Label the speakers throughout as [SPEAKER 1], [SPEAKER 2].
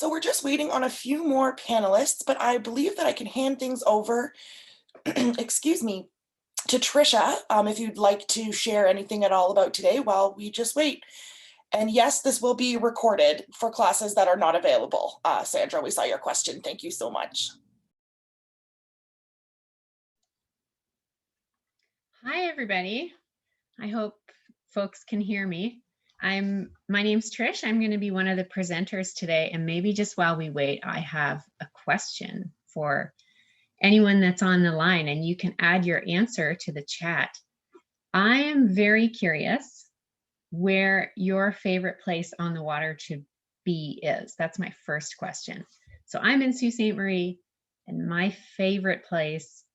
[SPEAKER 1] So we're just waiting on a few more panelists, but I believe that I can hand things over, excuse me, to Trisha, if you'd like to share anything at all about today while we just wait. And yes, this will be recorded for classes that are not available. Sandra, we saw your question. Thank you so much.
[SPEAKER 2] Hi, everybody. I hope folks can hear me. My name's Trish. I'm going to be one of the presenters today. And maybe just while we wait, I have a question for anyone that's on the line, and you can add your answer to the chat. I am very curious where your favorite place on the water to be is. That's my first question. So I'm in Sault Ste. Marie, and my favorite place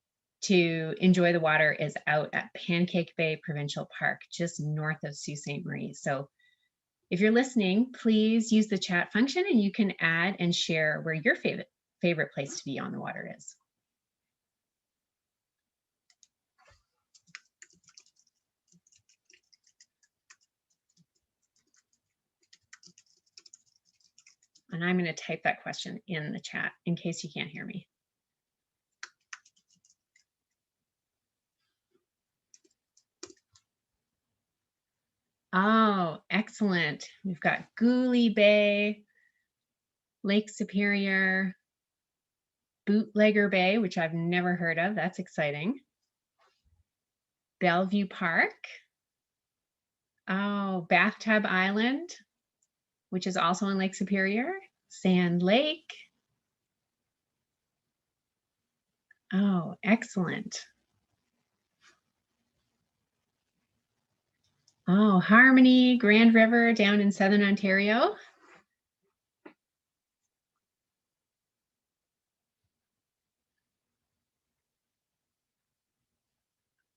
[SPEAKER 2] to enjoy the water is out at Pancake Bay Provincial Park, just north of Sault Ste. Marie. So if you're listening, please use the chat function and you can add and share where your favorite place to be on the water is. And I'm going to type that question in the chat in case you can't hear me. Oh, excellent. We've got Gooley Bay, Lake Superior, Bootlegger Bay, which I've never heard of. That's exciting. Bellevue Park. Oh, Bathtub Island, which is also in Lake Superior. Sand Lake. Oh, excellent. Oh, Harmony, Grand River down in Southern Ontario.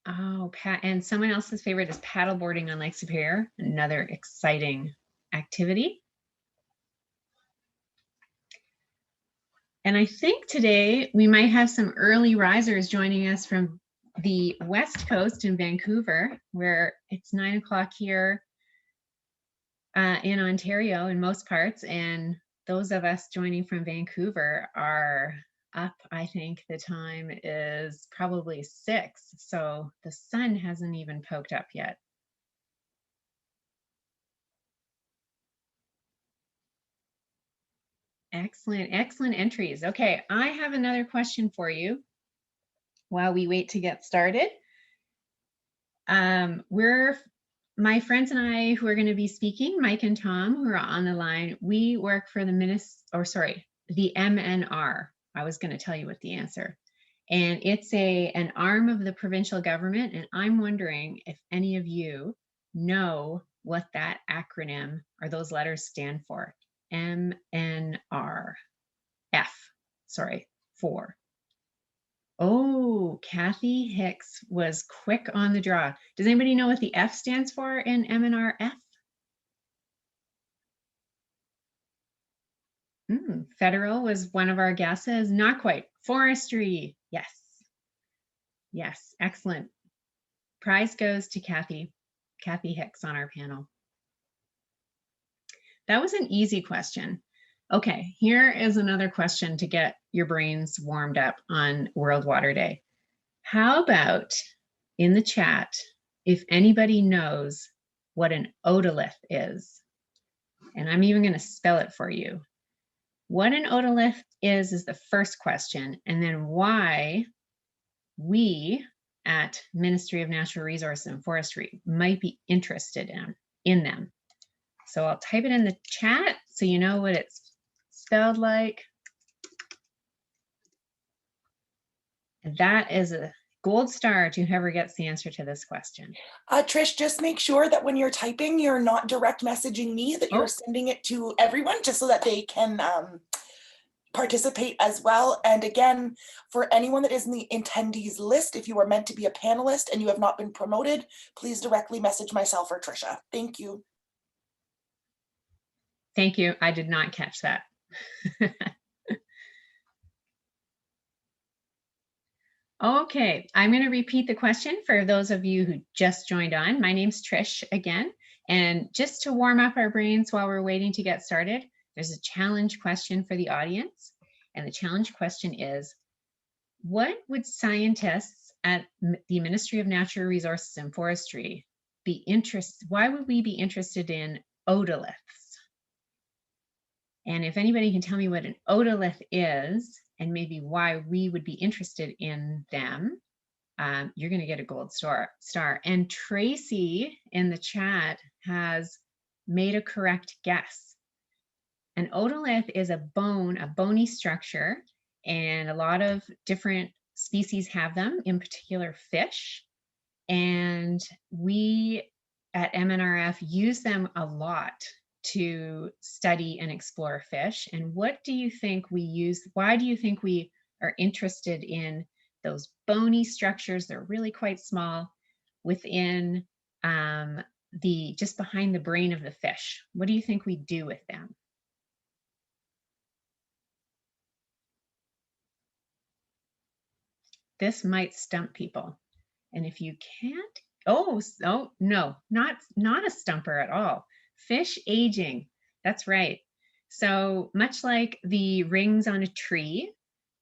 [SPEAKER 2] Oh, and someone else's favorite is paddleboarding on Lake Superior, another exciting activity. And I think today we might have some early risers joining us from the West Coast in Vancouver, where it's 9 o'clock here in Ontario in most parts. And those of us joining from Vancouver are up. I think the time is probably 6. So the sun hasn't even poked up yet. Excellent, excellent entries. Okay, I have another question for you while we wait to get started. My friends and I who are going to be speaking, Mike and Tom, who are on the line, we work for the the MNR. I was going to tell you what the answer. And it's an arm of the provincial government. And I'm wondering if any of you know what that acronym or those letters stand for. MNR. For. Oh, Kathy Hicks was quick on the draw. Does anybody know what the F stands for in MNRF? Federal was one of our guesses. Not quite. Forestry. Yes. Yes. Excellent. Prize goes to Kathy Hicks on our panel. That was an easy question. Okay, here is another question to get your brains warmed up on World Water Day. How about in the chat, if anybody knows what an otolith is? And I'm even going to spell it for you. What an otolith is the first question, and then why we at Ministry of Natural Resources and Forestry might be interested in them. So I'll type it in the chat so you know what it's spelled like. And that is a gold star to whoever gets the answer to this question.
[SPEAKER 1] Trish, just make sure that when you're typing, you're not direct messaging me, that you're sending it to everyone just so that they can participate as well. And again, for anyone that is in the attendees list, if you are meant to be a panelist and you have not been promoted, please directly message myself or Trisha. Thank you.
[SPEAKER 2] Thank you. I did not catch that. Okay, I'm going to repeat the question for those of you who just joined on. My name's Trish again, and just to warm up our brains while we're waiting to get started, There's a challenge question for the audience. And the challenge question is, what would scientists at the Ministry of Natural Resources and Forestry be interested, why would we be interested in otoliths? And if anybody can tell me what an otolith is and maybe why we would be interested in them, you're going to get a gold star. And Tracy in the chat has made a correct guess. An otolith is a bone, a bony structure, and a lot of different species have them, in particular fish. And we at MNRF use them a lot to study and explore fish. And what do you think we use? Why do you think we are interested in those bony structures? They're really quite small within just behind the brain of the fish. What do you think we do with them? This might stump people. And if you can't, oh no, not a stumper at all. Fish aging, that's right. So much like the rings on a tree,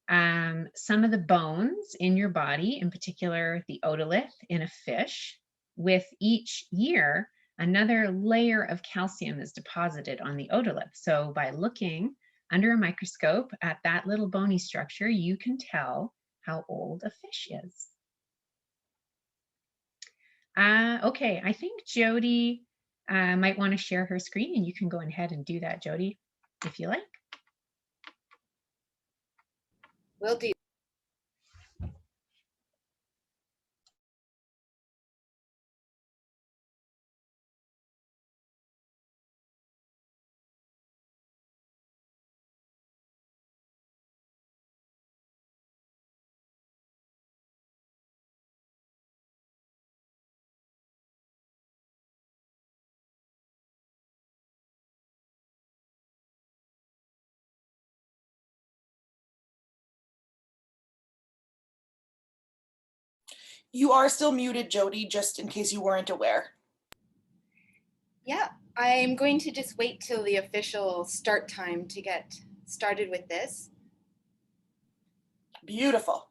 [SPEAKER 2] some of the bones in your body, in particular the otolith in a fish, with each year, another layer of calcium is deposited on the otolith. So by looking under a microscope at that little bony structure, you can tell how old a fish is. Okay, I think Jody might want to share her screen, and you can go ahead and do that, Jody, if you like.
[SPEAKER 3] Will do.
[SPEAKER 1] You are still muted, Jody, just in case you weren't aware.
[SPEAKER 3] Yeah, I'm going to just wait till the official start time to get started with this.
[SPEAKER 1] Beautiful.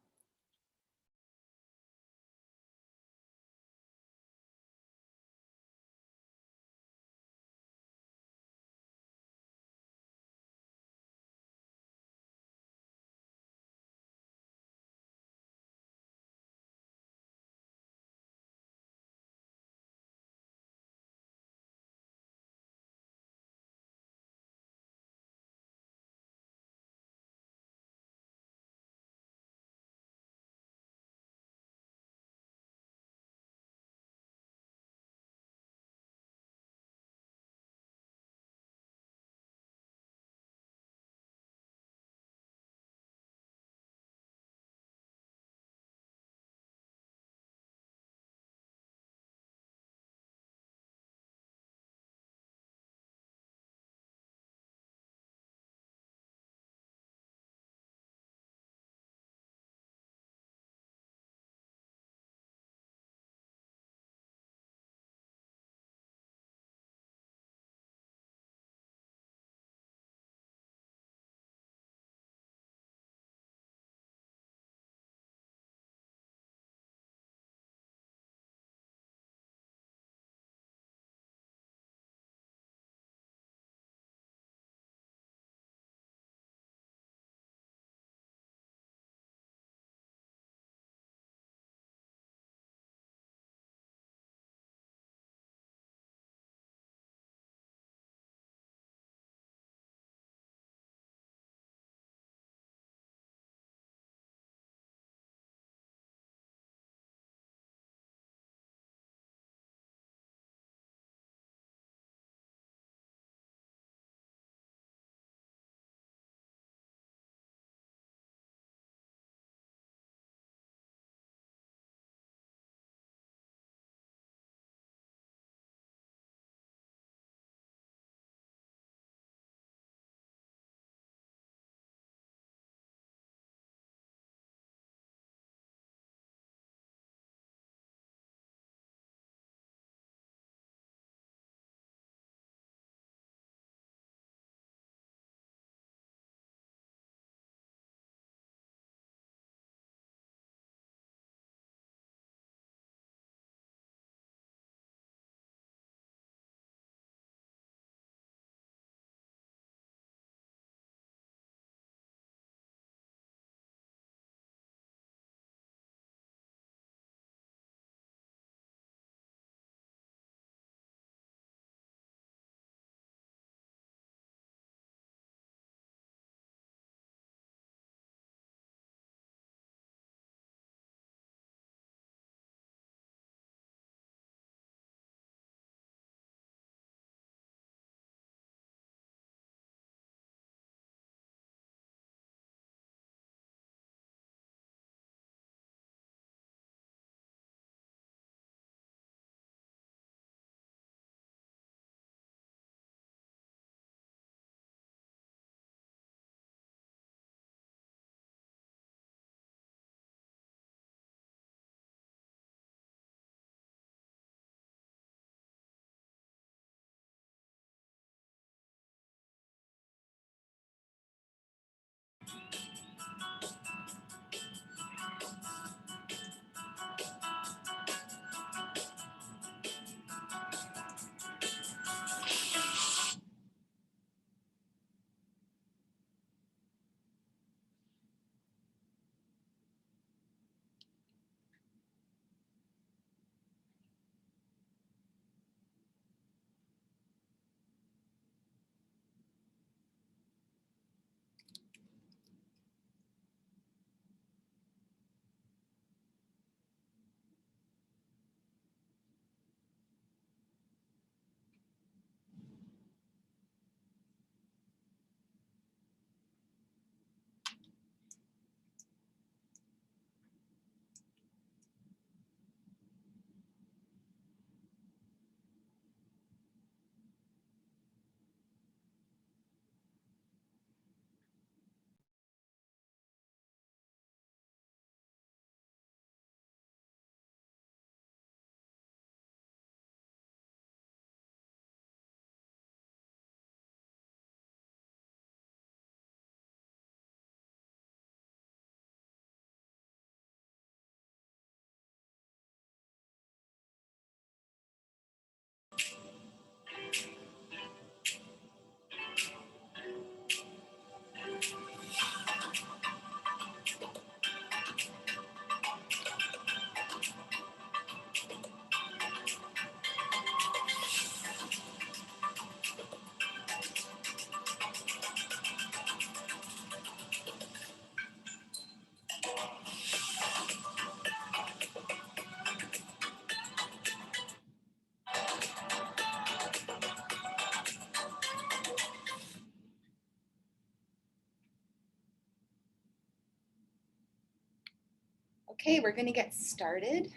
[SPEAKER 3] Okay, we're going to get started.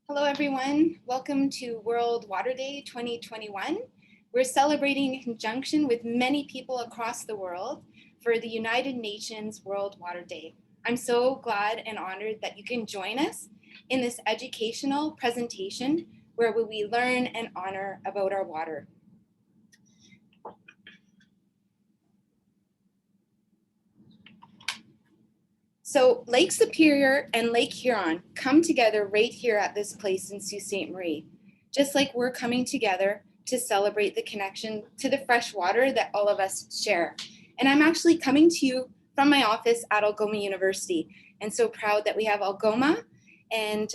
[SPEAKER 3] Hello, everyone. Welcome to World Water Day 2021. We're celebrating in conjunction with many people across the world for the United Nations World Water Day. I'm so glad and honored that you can join us in this educational presentation where we learn and honor about our water. So Lake Superior and Lake Huron come together right here at this place in Sault Ste. Marie, just like we're coming together to celebrate the connection to the fresh water that all of us share. And I'm actually coming to you from my office at Algoma University, and so proud that we have Algoma and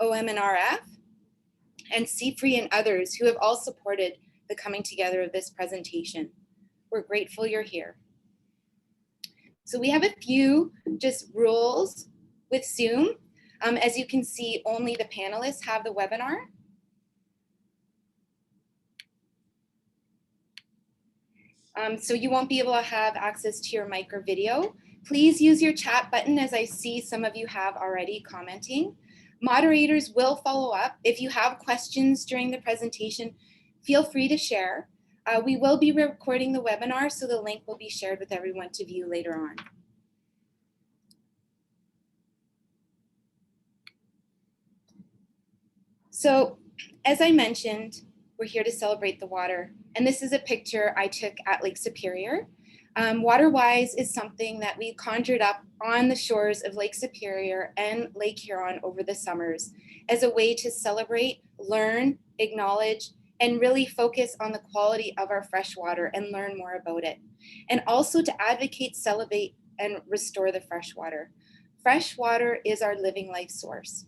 [SPEAKER 3] OMNRF and CFRE and others who have all supported the coming together of this presentation. We're grateful you're here. So we have a few just rules with Zoom. As you can see, only the panelists have the webinar. So you won't be able to have access to your mic or video. Please use your chat button, as I see some of you have already commenting. Moderators will follow up. If you have questions during the presentation, feel free to share. We will be recording the webinar, so the link will be shared with everyone to view later on. So, as I mentioned, we're here to celebrate the water. And this is a picture I took at Lake Superior. Waterways is something that we conjured up on the shores of Lake Superior and Lake Huron over the summers as a way to celebrate, learn, acknowledge, and really focus on the quality of our fresh water and learn more about it. And also to advocate, celebrate, and restore the fresh water. Fresh water is our living life source.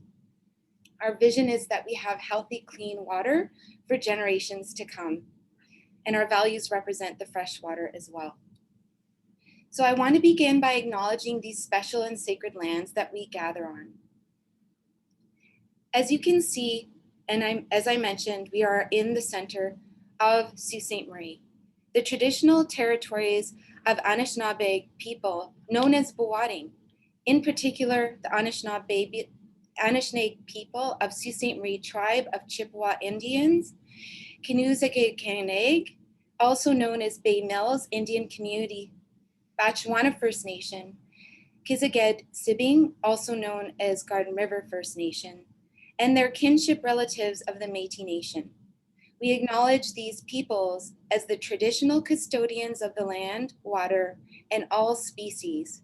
[SPEAKER 3] Our vision is that we have healthy, clean water for generations to come. And our values represent the fresh water as well. So I want to begin by acknowledging these special and sacred lands that we gather on. As you can see, and as I mentioned, we are in the center of Sault Ste. Marie, the traditional territories of Anishinaabe people known as Boating, in particular the Anishinaabe people of Sault Ste. Marie tribe of Chippewa Indians, Kinuzagakaneg, also known as Bay Mills Indian Community, Batchewana First Nation, Kiziged Sibing, also known as Garden River First Nation, and their kinship relatives of the Métis Nation. We acknowledge these peoples as the traditional custodians of the land, water, and all species.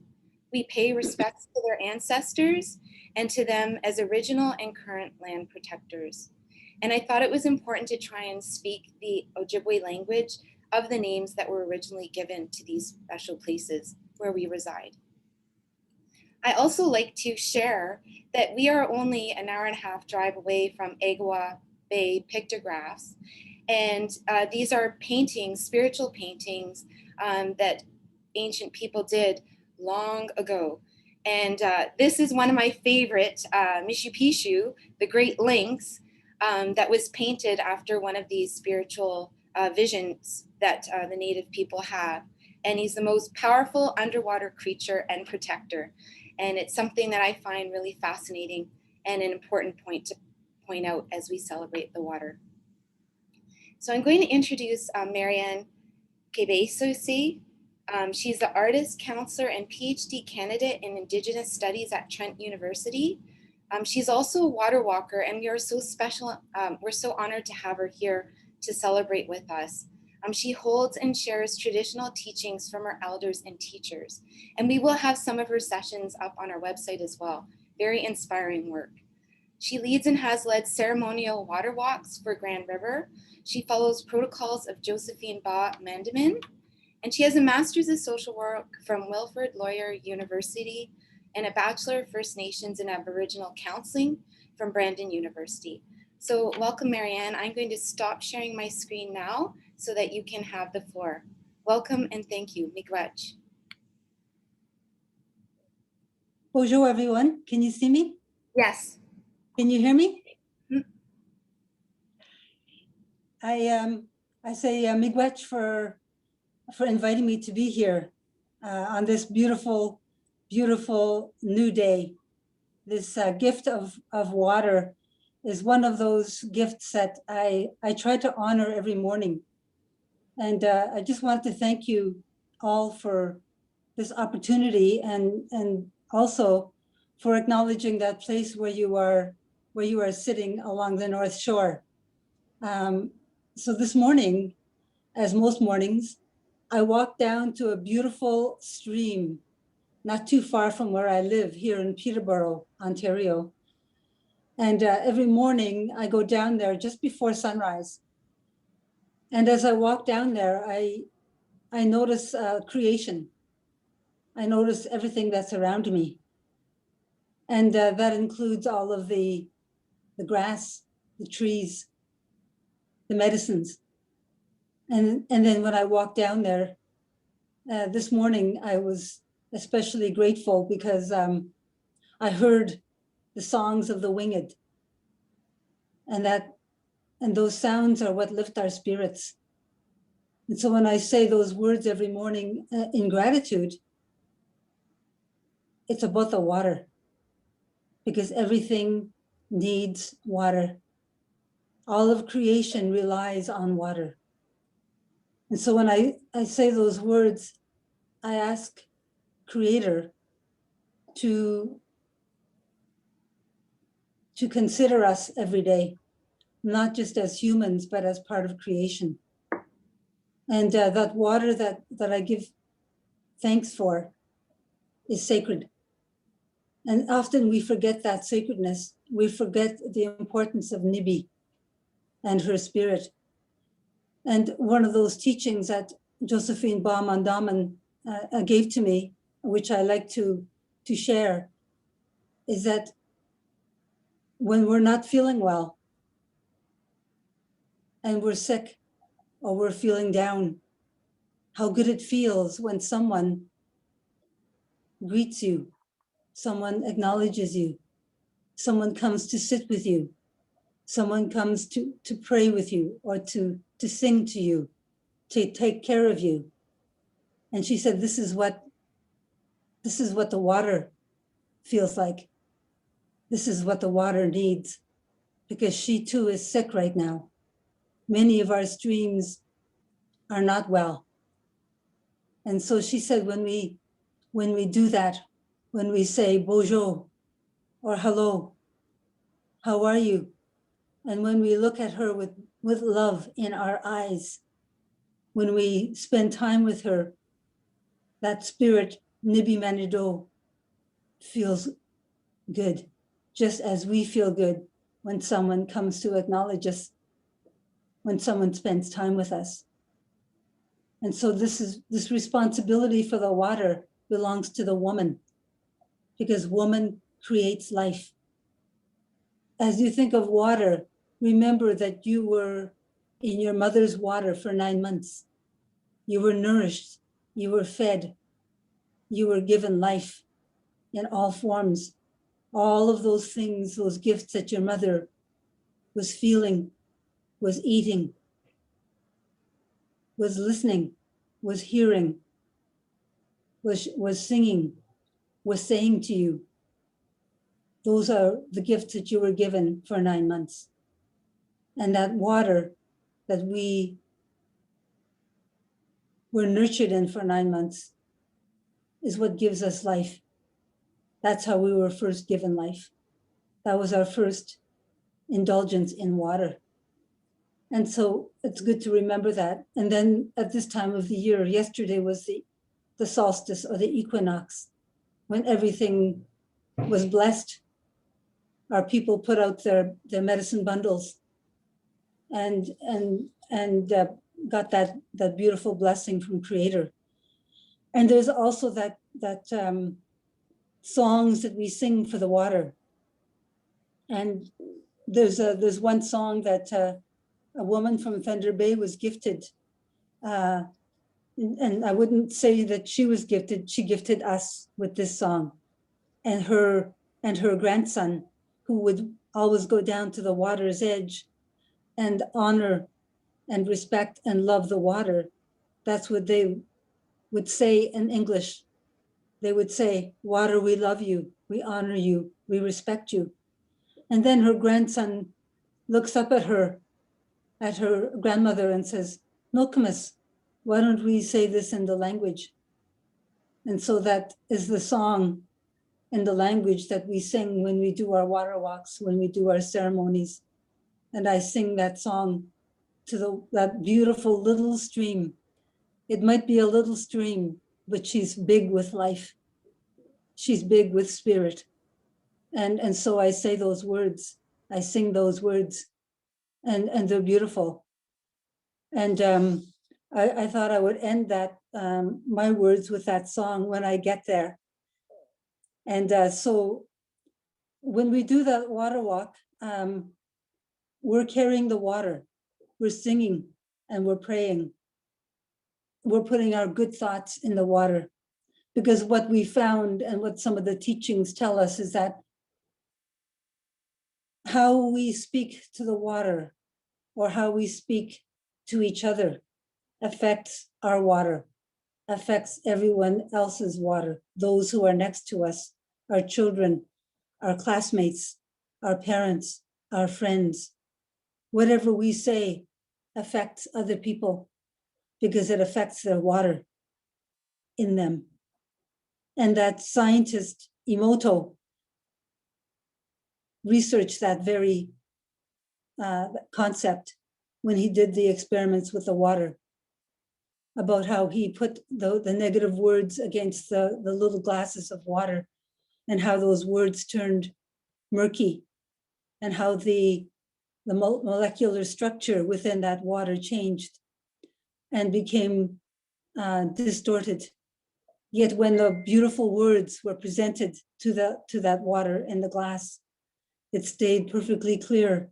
[SPEAKER 3] We pay respects to their ancestors and to them as original and current land protectors. And I thought it was important to try and speak the Ojibwe language of the names that were originally given to these special places where we reside. I also like to share that we are only an hour-and-a-half drive away from Agua Bay pictographs. And these are paintings, spiritual paintings that ancient people did long ago. And this is one of my favorite, Mishu Pishu, the Great Lynx, that was painted after one of these spiritual visions that the native people have. And he's the most powerful underwater creature and protector. And it's something that I find really fascinating and an important point to point out as we celebrate the water. So I'm going to introduce Marianne Quebecosi. She's the artist, counselor, and PhD candidate in Indigenous Studies at Trent University. She's also a water walker, and we are so special. We're so honored to have her here to celebrate with us. She holds and shares traditional teachings from her elders and teachers. And we will have some of her sessions up on our website as well. Very inspiring work. She leads and has led ceremonial water walks for Grand River. She follows protocols of Josephine Ba Mandamin. And she has a master's of social work from Wilfrid Laurier University and a Bachelor of First Nations and Aboriginal Counseling from Brandon University. So welcome, Marianne. I'm going to stop sharing my screen now so that you can have the floor. Welcome and thank you. Miigwech.
[SPEAKER 4] Bonjour, everyone. Can you see me?
[SPEAKER 3] Yes.
[SPEAKER 4] Can you hear me?
[SPEAKER 3] Mm.
[SPEAKER 4] I say miigwech for inviting me to be here on this beautiful, beautiful new day. This gift of water is one of those gifts that I try to honor every morning. And I just want to thank you all for this opportunity and also for acknowledging that place where you are sitting along the North Shore. So this morning, as most mornings, I walked down to a beautiful stream not too far from where I live here in Peterborough, Ontario. And every morning I go down there just before sunrise. And as I walk down there, I notice creation. I notice everything that's around me. And that includes all of the grass, the trees, the medicines. And then when I walked down there this morning, I was especially grateful because I heard the songs of the winged, and those sounds are what lift our spirits. And so when I say those words every morning in gratitude, it's about the water, because everything needs water. All of creation relies on water. And so when I say those words, I ask Creator to consider us every day, not just as humans, but as part of creation. And that water that I give thanks for is sacred. And often we forget that sacredness. We forget the importance of Nibi and her spirit. And one of those teachings that Josephine Baum-Andaman gave to me, which I like to share, is that when we're not feeling well and we're sick or we're feeling down, how good it feels when someone greets you, someone acknowledges you, someone comes to sit with you, someone comes to pray with you or to sing to you, to take care of you. And she said, this is what the water feels like. This is what the water needs, because she too is sick right now. Many of our streams are not well. And so she said, when we do that, when we say bonjour or hello, how are you? And when we look at her with love in our eyes, when we spend time with her, that spirit, Nibi Manido, feels good, just as we feel good when someone comes to acknowledge us, when someone spends time with us. And so this responsibility for the water belongs to the woman, because woman creates life. As you think of water, remember that you were in your mother's water for 9 months. You were nourished, you were fed, you were given life in all forms. All of those things, those gifts that your mother was feeling, was eating, was listening, was hearing, was singing, was saying to you. Those are the gifts that you were given for 9 months. And that water that we were nurtured in for 9 months is what gives us life. That's how we were first given life. That was our first indulgence in water. And so it's good to remember that. And then at this time of the year, yesterday was the solstice or the equinox, when everything was blessed. Our people put out their medicine bundles and got that beautiful blessing from Creator. And there's also that songs that we sing for the water. And there's one song that a woman from Thunder Bay was gifted. And I wouldn't say that she was gifted, she gifted us with this song. And her grandson, who would always go down to the water's edge and honor and respect and love the water. That's what they would say in English. They would say, water, we love you, we honor you, we respect you. And then her grandson looks up at her grandmother and says, Milkamus, why don't we say this in the language? And so that is the song in the language that we sing when we do our water walks, when we do our ceremonies. And I sing that song to that beautiful little stream. It might be a little stream, but she's big with life. She's big with spirit. And so I say those words, I sing those words, and they're beautiful. And I thought I would end that, my words with that song when I get there. And so when we do that water walk, we're carrying the water, we're singing and we're praying. We're putting our good thoughts in the water, because what we found and what some of the teachings tell us is that how we speak to the water or how we speak to each other affects our water, affects everyone else's water, those who are next to us, our children, our classmates, our parents, our friends. Whatever we say affects other people because it affects their water in them. And that scientist Emoto researched that very concept when he did the experiments with the water, about how he put the negative words against the little glasses of water and how those words turned murky and how the molecular structure within that water changed and became distorted. Yet when the beautiful words were presented to that water in the glass, it stayed perfectly clear.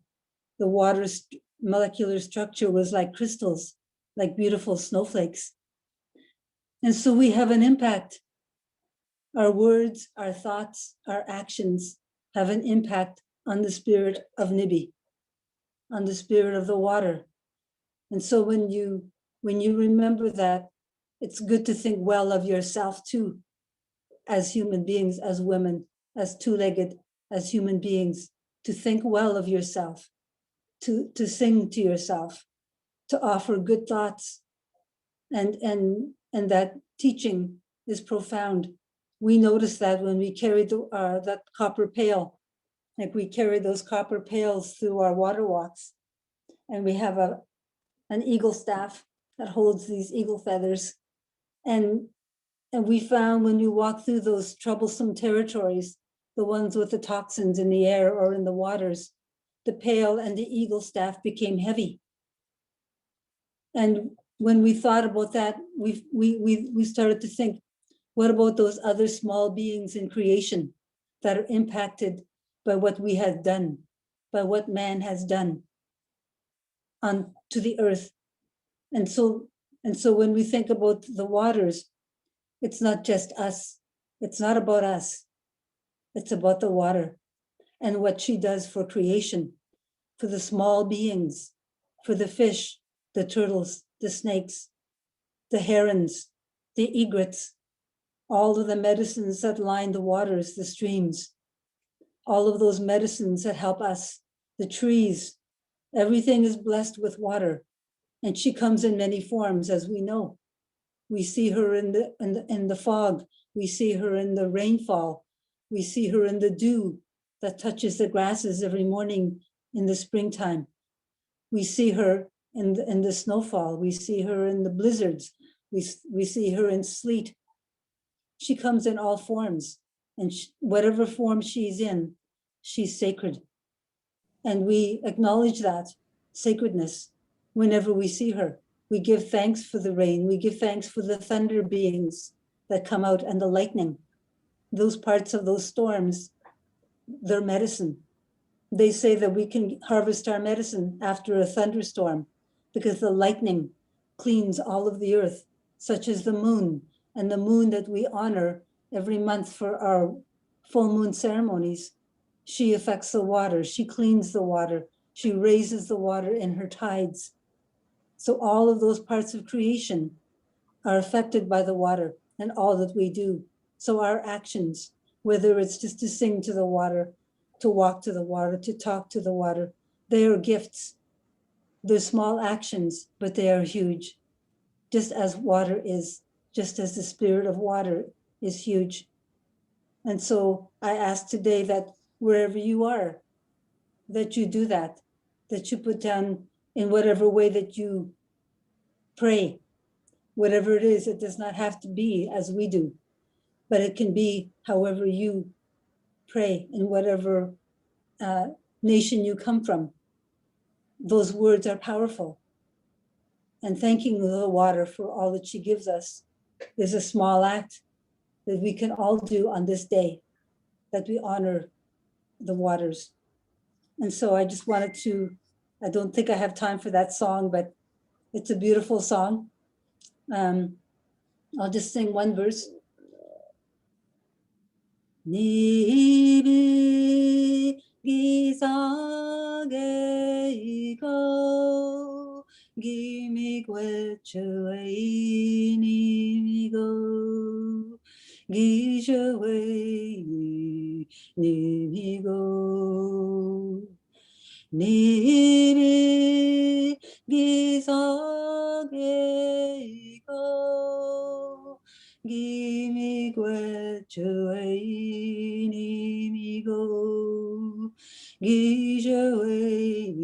[SPEAKER 4] The water's molecular structure was like crystals, like beautiful snowflakes. And so we have an impact. Our words, our thoughts, our actions have an impact on the spirit of Nibi, on the spirit of the water. And so when you remember that, it's good to think well of yourself too, as human beings, as women, as two-legged, as human beings, to think well of yourself, to sing to yourself, to offer good thoughts. And that teaching is profound. We notice that when we carry that copper pail, like we carry those copper pails through our water walks, and we have an eagle staff that holds these eagle feathers. And we found when you walk through those troublesome territories, the ones with the toxins in the air or in the waters, the pail and the eagle staff became heavy. And when we thought about that, we started to think, what about those other small beings in creation that are impacted by what we have done, by what man has done to the earth? And so when we think about the waters, it's not just us. It's not about us. It's about the water and what she does for creation, for the small beings, for the fish, the turtles, the snakes, the herons, the egrets, all of the medicines that line the waters, the streams, all of those medicines that help us, the trees, everything is blessed with water. And she comes in many forms, as we know. We see her in the fog. We see her in the rainfall. We see her in the dew that touches the grasses every morning in the springtime. We see her in the snowfall. We see her in the blizzards. We see her in sleet. She comes in all forms, and whatever form she's in, she's sacred. And we acknowledge that sacredness whenever we see her. We give thanks for the rain. We give thanks for the thunder beings that come out and the lightning. Those parts of those storms, they're medicine. They say that we can harvest our medicine after a thunderstorm because the lightning cleans all of the earth, such as the moon, and the moon that we honor every month for our full moon ceremonies. She affects the water. She cleans the water. She raises the water in her tides. So all of those parts of creation are affected by the water and all that we do. So our actions, whether it's just to sing to the water, to walk to the water, to talk to the water, they are gifts. They're small actions, but they are huge. Just as water is, just as the spirit of water is huge. And so I ask today that wherever you are, that you do that you put down in whatever way that you pray, whatever it is. It does not have to be as we do, but it can be however you pray in whatever nation you come from. Those words are powerful. And thanking the water for all that she gives us is a small act that we can all do on this day, that we honor the waters. And so I just wanted to, I don't think I have time for that song, but it's a beautiful song. I'll just sing one verse. Nibi gisageigo gimigwechuei nimigo gishuei nimigo Nibi gisageigo gimigwechuei nimigo gishuei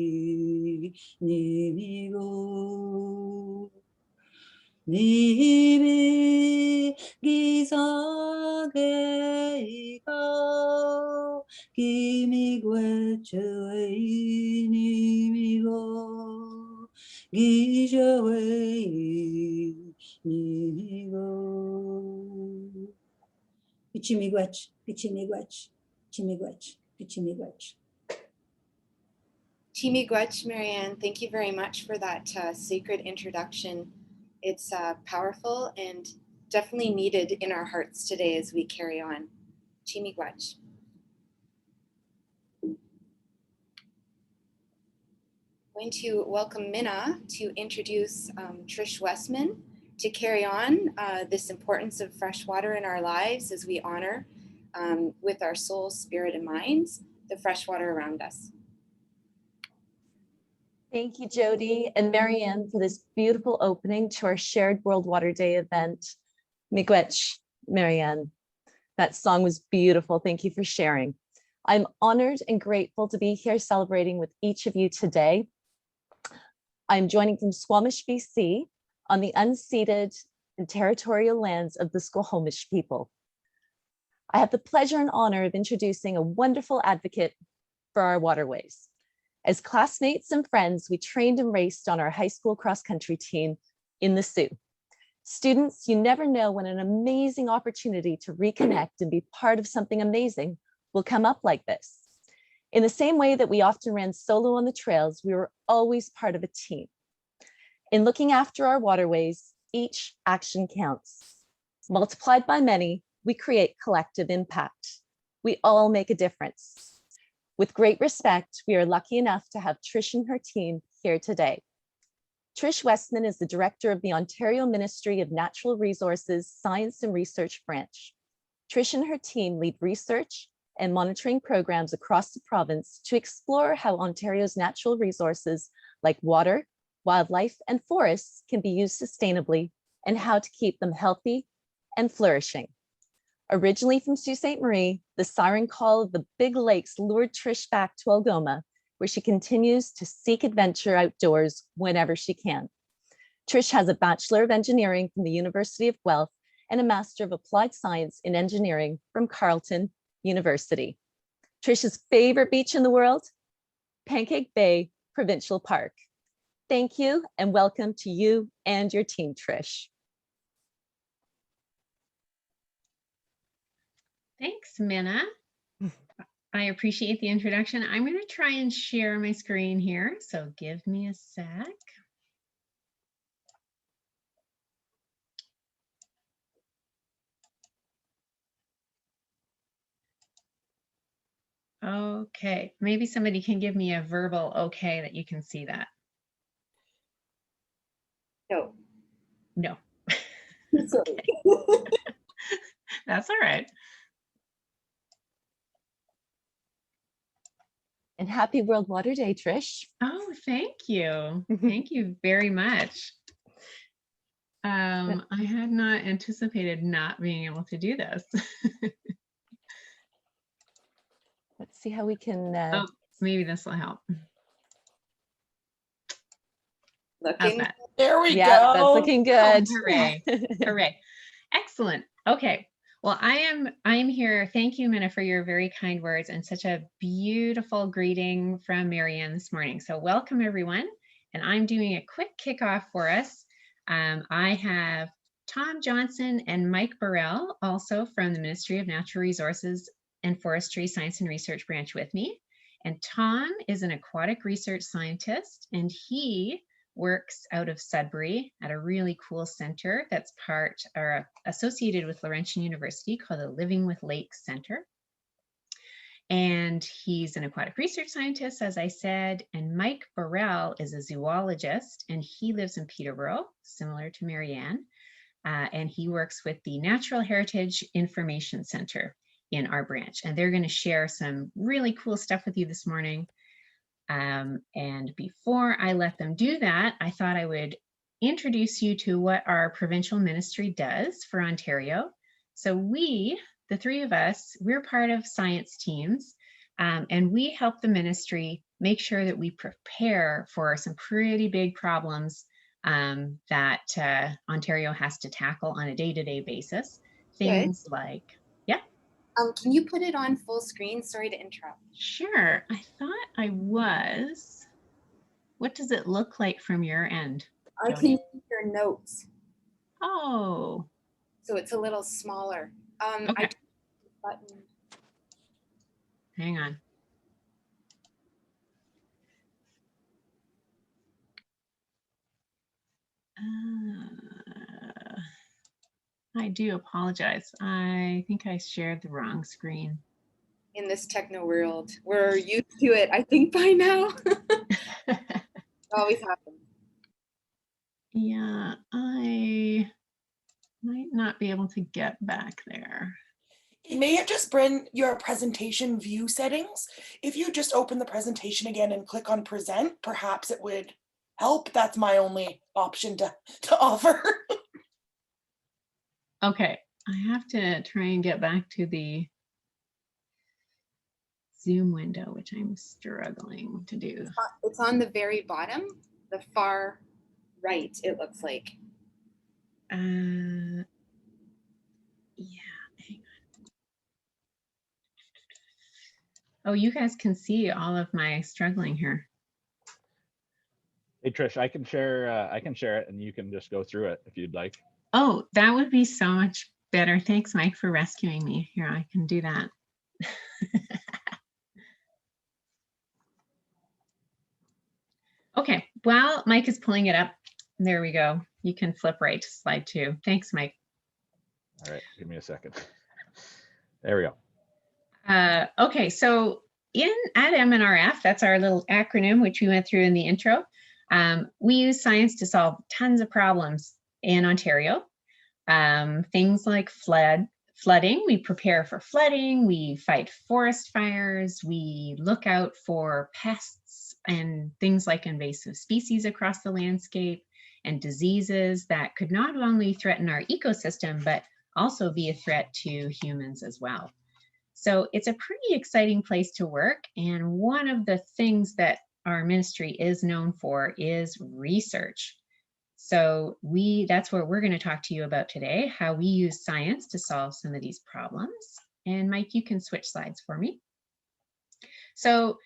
[SPEAKER 4] nimigo Nibi gisageigo gimigwechuei nimigo gishuei nimigo Pichimigwech, pichimigwech, pichimigwech, pichimigwech.
[SPEAKER 3] Chimigwech, Marianne, thank you very much for that sacred introduction. It's powerful and definitely needed in our hearts today as we carry on. Chimigwech. I'm going to welcome Minna to introduce Trish Westman to carry on this importance of fresh water in our lives as we honor with our soul, spirit, and minds the fresh water around us.
[SPEAKER 5] Thank you, Jody and Marianne, for this beautiful opening to our shared World Water Day event. Miigwech, Marianne. That song was beautiful. Thank you for sharing. I'm honored and grateful to be here celebrating with each of you today. I'm joining from Squamish, BC, on the unceded and territorial lands of the Squamish people. I have the pleasure and honor of introducing a wonderful advocate for our waterways. As classmates and friends, we trained and raced on our high school cross-country team in the Sioux. Students, you never know when an amazing opportunity to reconnect and be part of something amazing will come up like this. In the same way that we often ran solo on the trails, we were always part of a team. In looking after our waterways, each action counts. Multiplied by many, we create collective impact. We all make a difference. With great respect, we are lucky enough to have Trish and her team here today. Trish Westman is the director of the Ontario Ministry of Natural Resources Science and Research Branch. Trish and her team lead research and monitoring programs across the province to explore how Ontario's natural resources like water, wildlife, and forests can be used sustainably and how to keep them healthy and flourishing. Originally from Sault Ste. Marie, the siren call of the big lakes lured Trish back to Algoma, where she continues to seek adventure outdoors whenever she can. Trish has a Bachelor of Engineering from the University of Guelph and a Master of Applied Science in Engineering from Carleton University. Trish's favorite beach in the world, Pancake Bay Provincial Park. Thank you and welcome to you and your team, Trish.
[SPEAKER 2] Thanks, Minna. I appreciate the introduction. I'm going to try and share my screen here, so give me a sec. Okay, maybe somebody can give me a verbal okay that you can see that.
[SPEAKER 3] No.
[SPEAKER 2] No.
[SPEAKER 3] Sorry.
[SPEAKER 2] That's all right.
[SPEAKER 5] And happy World Water Day, Trish.
[SPEAKER 2] Oh, thank you. Thank you very much. I had not anticipated not being able to do this.
[SPEAKER 5] Let's see how we can.
[SPEAKER 2] Oh, maybe this will help. How's
[SPEAKER 3] Looking.
[SPEAKER 2] that?
[SPEAKER 1] There we
[SPEAKER 5] Yeah,
[SPEAKER 1] go.
[SPEAKER 5] that's looking good.
[SPEAKER 2] Oh, hooray. Hooray. Excellent. Okay. Well, I'm here. Thank you, Minna, for your very kind words and such a beautiful greeting from Marianne this morning. So welcome, everyone. And I'm doing a quick kickoff for us. I have Tom Johnson and Mike Burrell, also from the Ministry of Natural Resources and Forestry Science and Research branch with me. And Tom is an aquatic research scientist, and he works out of Sudbury at a really cool center that's part or associated with Laurentian University called the Living with Lakes Center. And he's an aquatic research scientist, as I said, and Mike Burrell is a zoologist, and he lives in Peterborough, similar to Marianne, and he works with the Natural Heritage Information Center in our branch, and they're going to share some really cool stuff with you this morning. And before I let them do that, I thought I would introduce you to what our provincial ministry does for Ontario. So we, the three of us, we're part of science teams, and we help the ministry make sure that we prepare for some pretty big problems that Ontario has to tackle on a day-to-day basis. Things like, yeah.
[SPEAKER 3] Can you put it on full screen? Sorry to interrupt.
[SPEAKER 2] Sure, I thought I was. What does it look like from your end,
[SPEAKER 3] I
[SPEAKER 2] Jody?
[SPEAKER 3] can see your notes.
[SPEAKER 2] Oh.
[SPEAKER 3] So it's a little smaller.
[SPEAKER 2] Okay.
[SPEAKER 3] Button.
[SPEAKER 2] Hang on. I do apologize. I think I shared the wrong screen.
[SPEAKER 3] In this techno world, we're used to it, I think, by now. It always happens.
[SPEAKER 2] Yeah, I might not be able to get back there.
[SPEAKER 1] It may have just been your presentation view settings. If you just open the presentation again and click on present, perhaps it would help. That's my only option to offer.
[SPEAKER 2] Okay, I have to try and get back to the Zoom window, which I'm struggling to do.
[SPEAKER 3] It's on the very bottom, the far right, it looks like.
[SPEAKER 2] Yeah, hang on. Oh, you guys can see all of my struggling here.
[SPEAKER 6] Hey Trish, I can share it and you can just go through it if you'd like.
[SPEAKER 2] Oh, that would be so much better. Thanks, Mike, for rescuing me. Here, I can do that. Okay, while Mike is pulling it up, there we go. You can flip right to slide 2. Thanks, Mike.
[SPEAKER 6] All right, give me a second. There we go.
[SPEAKER 2] Okay, so at MNRF, that's our little acronym, which we went through in the intro. We use science to solve tons of problems in Ontario. Things like flooding, we prepare for flooding, we fight forest fires, we look out for pests and things like invasive species across the landscape and diseases that could not only threaten our ecosystem, but also be a threat to humans as well. So it's a pretty exciting place to work. And one of the things that our ministry is known for is research. So that's what we're going to talk to you about today, how we use science to solve some of these problems. And Mike, you can switch slides for me. So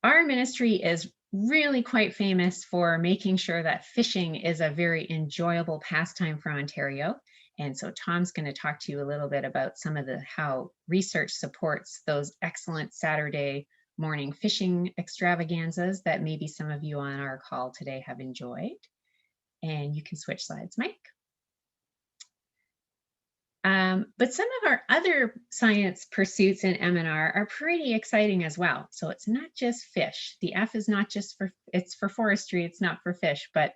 [SPEAKER 2] our ministry is really quite famous for making sure that fishing is a very enjoyable pastime for Ontario. And so Tom's going to talk to you a little bit about some of how research supports those excellent Saturday morning fishing extravaganzas that maybe some of you on our call today have enjoyed. And you can switch slides, Mike. But some of our other science pursuits in M&R are pretty exciting as well. So it's not just fish. The F is not just it's for forestry, it's not for fish, but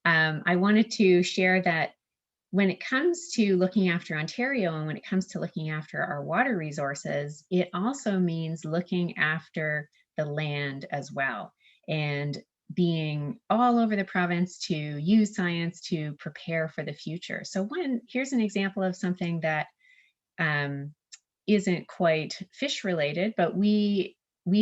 [SPEAKER 2] I wanted to share that when it comes to looking after Ontario and when it comes to looking after our water resources, it also means looking after the land as well, and being all over the province to use science to prepare for the future. So here's an example of something that isn't quite fish related, but we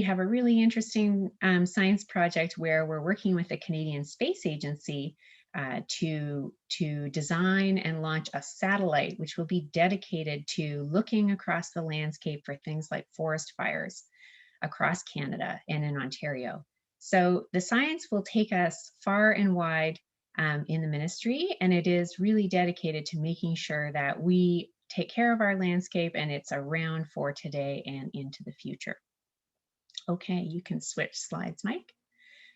[SPEAKER 2] have a really interesting science project where we're working with the Canadian Space Agency to design and launch a satellite which will be dedicated to looking across the landscape for things like forest fires across Canada and in Ontario. So the science will take us far and wide in the ministry, and it is really dedicated to making sure that we take care of our landscape and it's around for today and into the future. Okay, you can switch slides, Mike.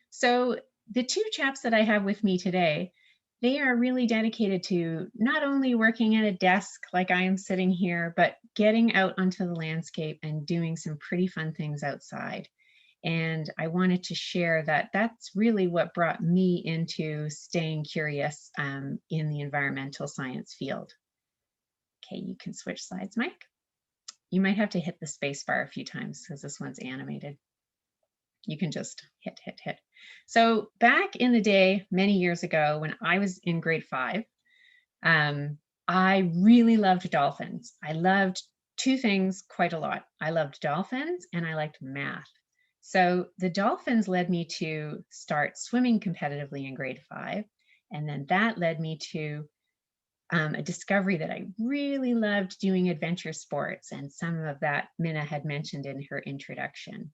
[SPEAKER 2] So the two chaps that I have with me today, they are really dedicated to not only working at a desk like I am sitting here, but getting out onto the landscape and doing some pretty fun things outside. And I wanted to share that that's really what brought me into staying curious in the environmental science field. Okay, you can switch slides, Mike. You might have to hit the space bar a few times because this one's animated. You can just hit. So back in the day, many years ago, when I was in grade 5, I really loved dolphins. I loved two things quite a lot. I loved dolphins and I liked math. So the dolphins led me to start swimming competitively in grade 5. And then that led me to a discovery that I really loved doing adventure sports. And some of that Minna had mentioned in her introduction.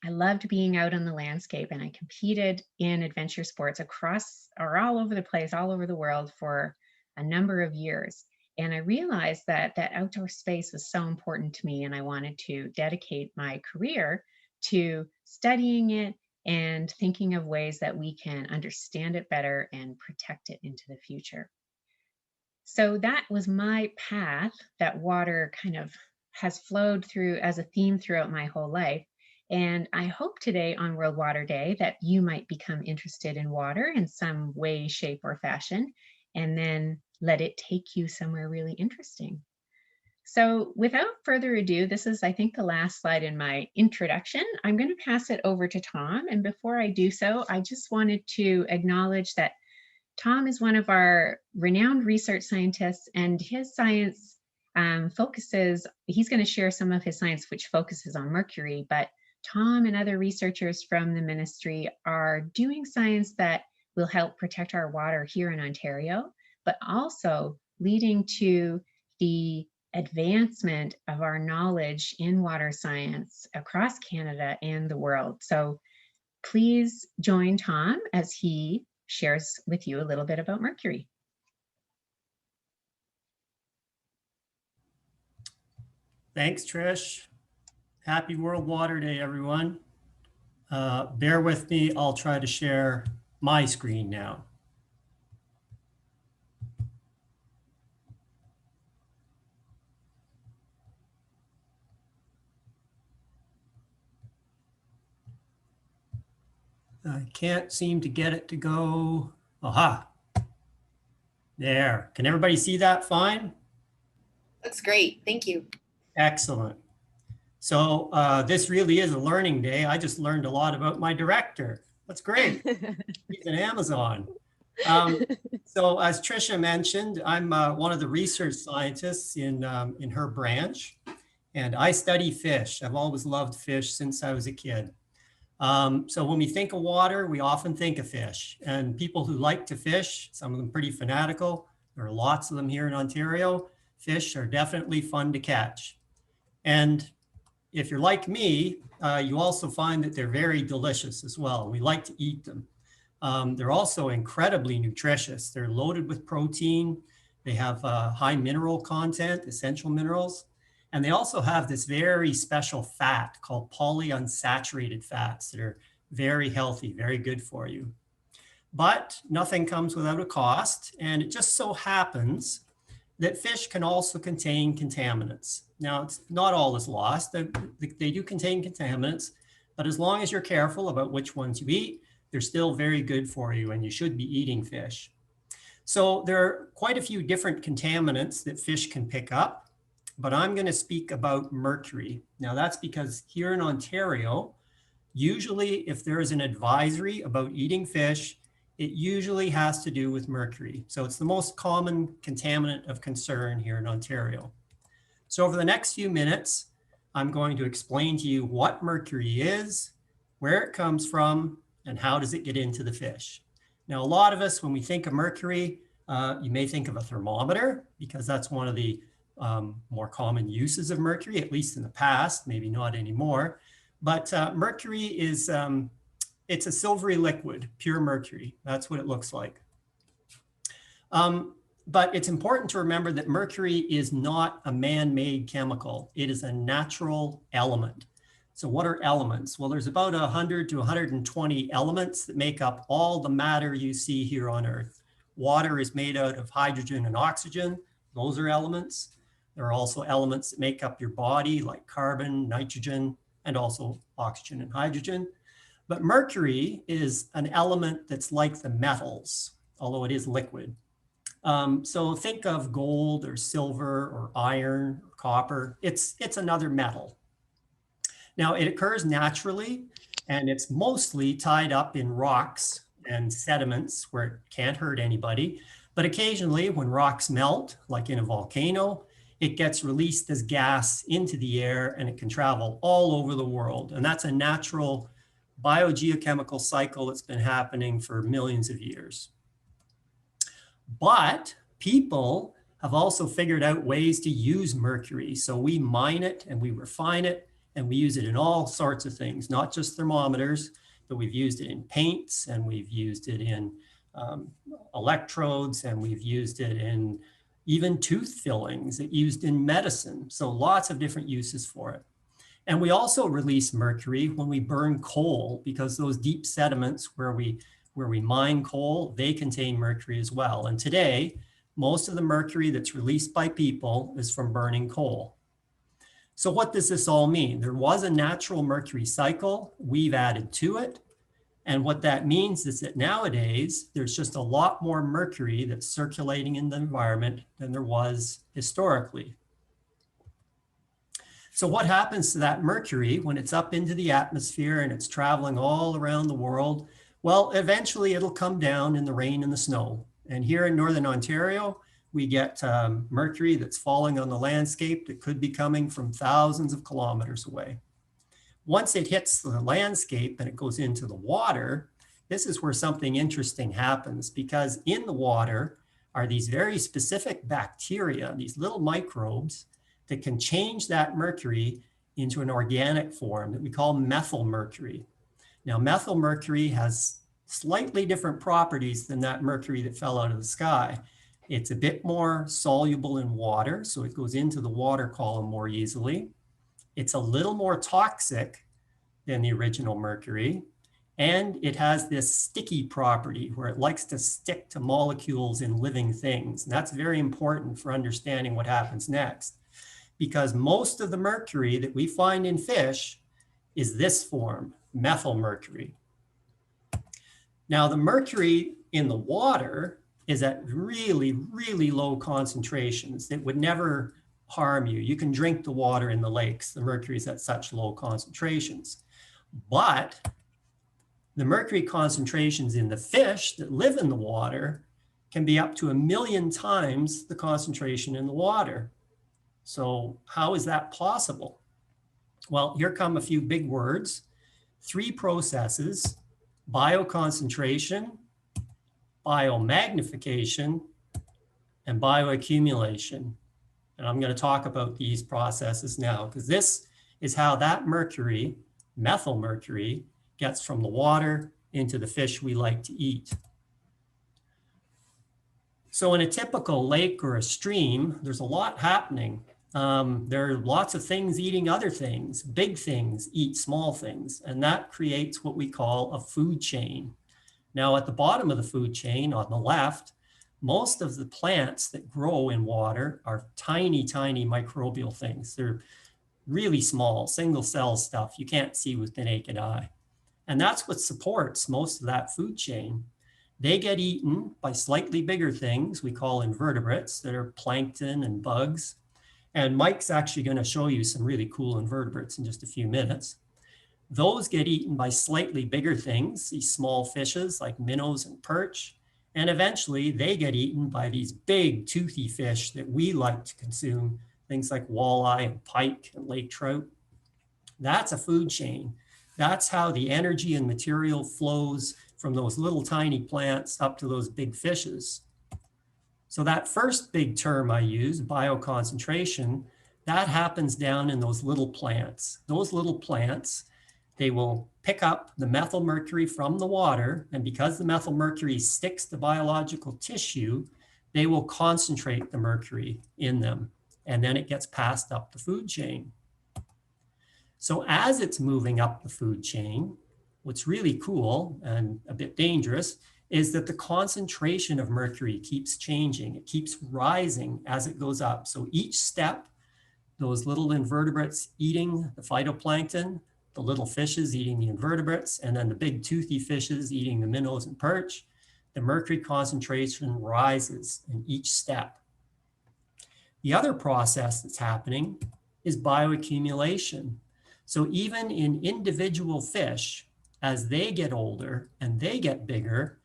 [SPEAKER 2] I loved being out on the landscape, and I competed in adventure sports across or all over the place, all over the world for a number of years. And I realized that that outdoor space was so important to me, and I wanted to dedicate my career to studying it and thinking of ways that we can understand it better and protect it into the future. So that was my path. That water kind of has flowed through as a theme throughout my whole life. And I hope today on World Water Day that you might become interested in water in some way, shape, or fashion, and then let it take you somewhere really interesting. So without further ado, this is, I think, the last slide in my introduction. I'm going to pass it over to Tom. And before I do so, I just wanted to acknowledge that Tom is one of our renowned research scientists, and his science focuses, he's going to share some of his science which focuses on mercury, but Tom and other researchers from the ministry are doing science that will help protect our water here in Ontario, but also leading to the advancement of our knowledge in water science across Canada and the world. So please join Tom as he shares with you a little bit about mercury.
[SPEAKER 7] Thanks, Trish. Happy World Water Day, everyone. Bear with me, I'll try to share my screen now. I can't seem to get it to go. Aha. There. Can everybody see that fine?
[SPEAKER 3] Looks great. Thank you.
[SPEAKER 7] Excellent. So this really is a learning day. I just learned a lot about my director. That's great. He's an Amazon. So as Tricia mentioned, I'm one of the research scientists in her branch, and I study fish. I've always loved fish since I was a kid. So when we think of water, we often think of fish, and people who like to fish, some of them pretty fanatical, there are lots of them here in Ontario. Fish are definitely fun to catch. And if you're like me, you also find that they're very delicious as well. We like to eat them. They're also incredibly nutritious. They're loaded with protein. They have high mineral content, essential minerals. And they also have this very special fat called polyunsaturated fats that are very healthy, very good for you. But nothing comes without a cost. And it just so happens that fish can also contain contaminants. Now, it's not all is lost. They do contain contaminants, but as long as you're careful about which ones you eat, they're still very good for you and you should be eating fish. So there are quite a few different contaminants that fish can pick up, but I'm going to speak about mercury. Now that's because here in Ontario, usually if there is an advisory about eating fish, it usually has to do with mercury. So it's the most common contaminant of concern here in Ontario. So over the next few minutes, I'm going to explain to you what mercury is, where it comes from, and how does it get into the fish. Now, a lot of us, when we think of mercury, you may think of a thermometer because that's one of the more common uses of mercury, at least in the past, maybe not anymore. But mercury is, it's a silvery liquid, pure mercury. That's what it looks like. But it's important to remember that mercury is not a man-made chemical. It is a natural element. So what are elements? Well, there's about 100 to 120 elements that make up all the matter you see here on Earth. Water is made out of hydrogen and oxygen. Those are elements. There are also elements that make up your body, like carbon, nitrogen, and also oxygen and hydrogen. But mercury is an element that's like the metals, although it is liquid. So think of gold or silver or iron or copper. It's another metal. Now it occurs naturally and it's mostly tied up in rocks and sediments where it can't hurt anybody. But occasionally when rocks melt, like in a volcano, it gets released as gas into the air and it can travel all over the world. And that's a natural biogeochemical cycle that's been happening for millions of years. But people have also figured out ways to use mercury. So we mine it and we refine it and we use it in all sorts of things, not just thermometers, but we've used it in paints and we've used it in electrodes and we've used it in even tooth fillings, used in medicine. So lots of different uses for it. And we also release mercury when we burn coal because those deep sediments where we mine coal, they contain mercury as well. And today, most of the mercury that's released by people is from burning coal. So what does this all mean? There was a natural mercury cycle. We've added to it. And what that means is that nowadays, there's just a lot more mercury that's circulating in the environment than there was historically. So what happens to that mercury when it's up into the atmosphere and it's traveling all around the world? Well, eventually it'll come down in the rain and the snow. And here in Northern Ontario, we get mercury that's falling on the landscape that could be coming from thousands of kilometers away. Once it hits the landscape and it goes into the water, this is where something interesting happens because in the water are these very specific bacteria, these little microbes that can change that mercury into an organic form that we call methyl mercury. Now, methyl mercury has slightly different properties than that mercury that fell out of the sky. It's a bit more soluble in water, so it goes into the water column more easily. It's a little more toxic than the original mercury, and it has this sticky property where it likes to stick to molecules in living things. And that's very important for understanding what happens next, because most of the mercury that we find in fish is this form, methyl mercury. Now, the mercury in the water is at really, really low concentrations that would never harm you. You can drink the water in the lakes. The mercury is at such low concentrations. But the mercury concentrations in the fish that live in the water can be up to 1 million times the concentration in the water. So how is that possible? Well, here come a few big words. 3 processes: bioconcentration, biomagnification, and bioaccumulation. And I'm going to talk about these processes now because this is how that mercury, methyl mercury, gets from the water into the fish we like to eat. So in a typical lake or a stream, there's a lot happening. There are lots of things eating other things. Big things eat small things, and that creates what we call a food chain. Now, at the bottom of the food chain on the left, most of the plants that grow in water are tiny, tiny microbial things. They're really small, single cell stuff you can't see with the naked eye. And that's what supports most of that food chain. They get eaten by slightly bigger things we call invertebrates that are plankton and bugs. And Mike's actually going to show you some really cool invertebrates in just a few minutes. Those get eaten by slightly bigger things, these small fishes like minnows and perch. And eventually they get eaten by these big toothy fish that we like to consume, things like walleye and pike and lake trout. That's a food chain. That's how the energy and material flows from those little tiny plants up to those big fishes. So that first big term I use, bioconcentration, that happens down in those little plants. Those little plants, they will pick up the methyl mercury from the water, and because the methyl mercury sticks to biological tissue, they will concentrate the mercury in them, and then it gets passed up the food chain. So as it's moving up the food chain, what's really cool and a bit dangerous is that the concentration of mercury keeps changing. It keeps rising as it goes up. So each step, those little invertebrates eating the phytoplankton, the little fishes eating the invertebrates, and then the big toothy fishes eating the minnows and perch, the mercury concentration rises in each step. The other process that's happening is bioaccumulation. So even in individual fish, as they get older and they get bigger,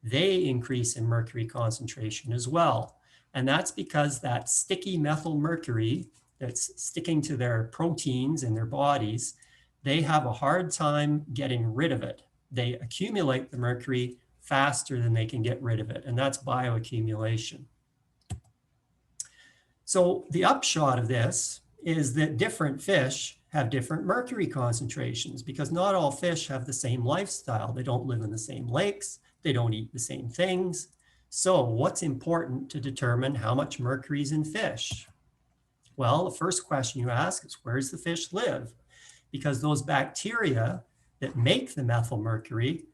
[SPEAKER 7] they increase in mercury concentration as well. And that's because that sticky methyl mercury that's sticking to their proteins in their bodies, they have a hard time getting rid of it. They accumulate the mercury faster than they can get rid of it, and that's bioaccumulation. So the upshot of this is that different fish have different mercury concentrations because not all fish have the same lifestyle. They don't live in the same lakes. They don't eat the same things. So what's important to determine how much mercury is in fish? Well, the first question you ask is, where does the fish live? Because those bacteria that make the methyl mercury,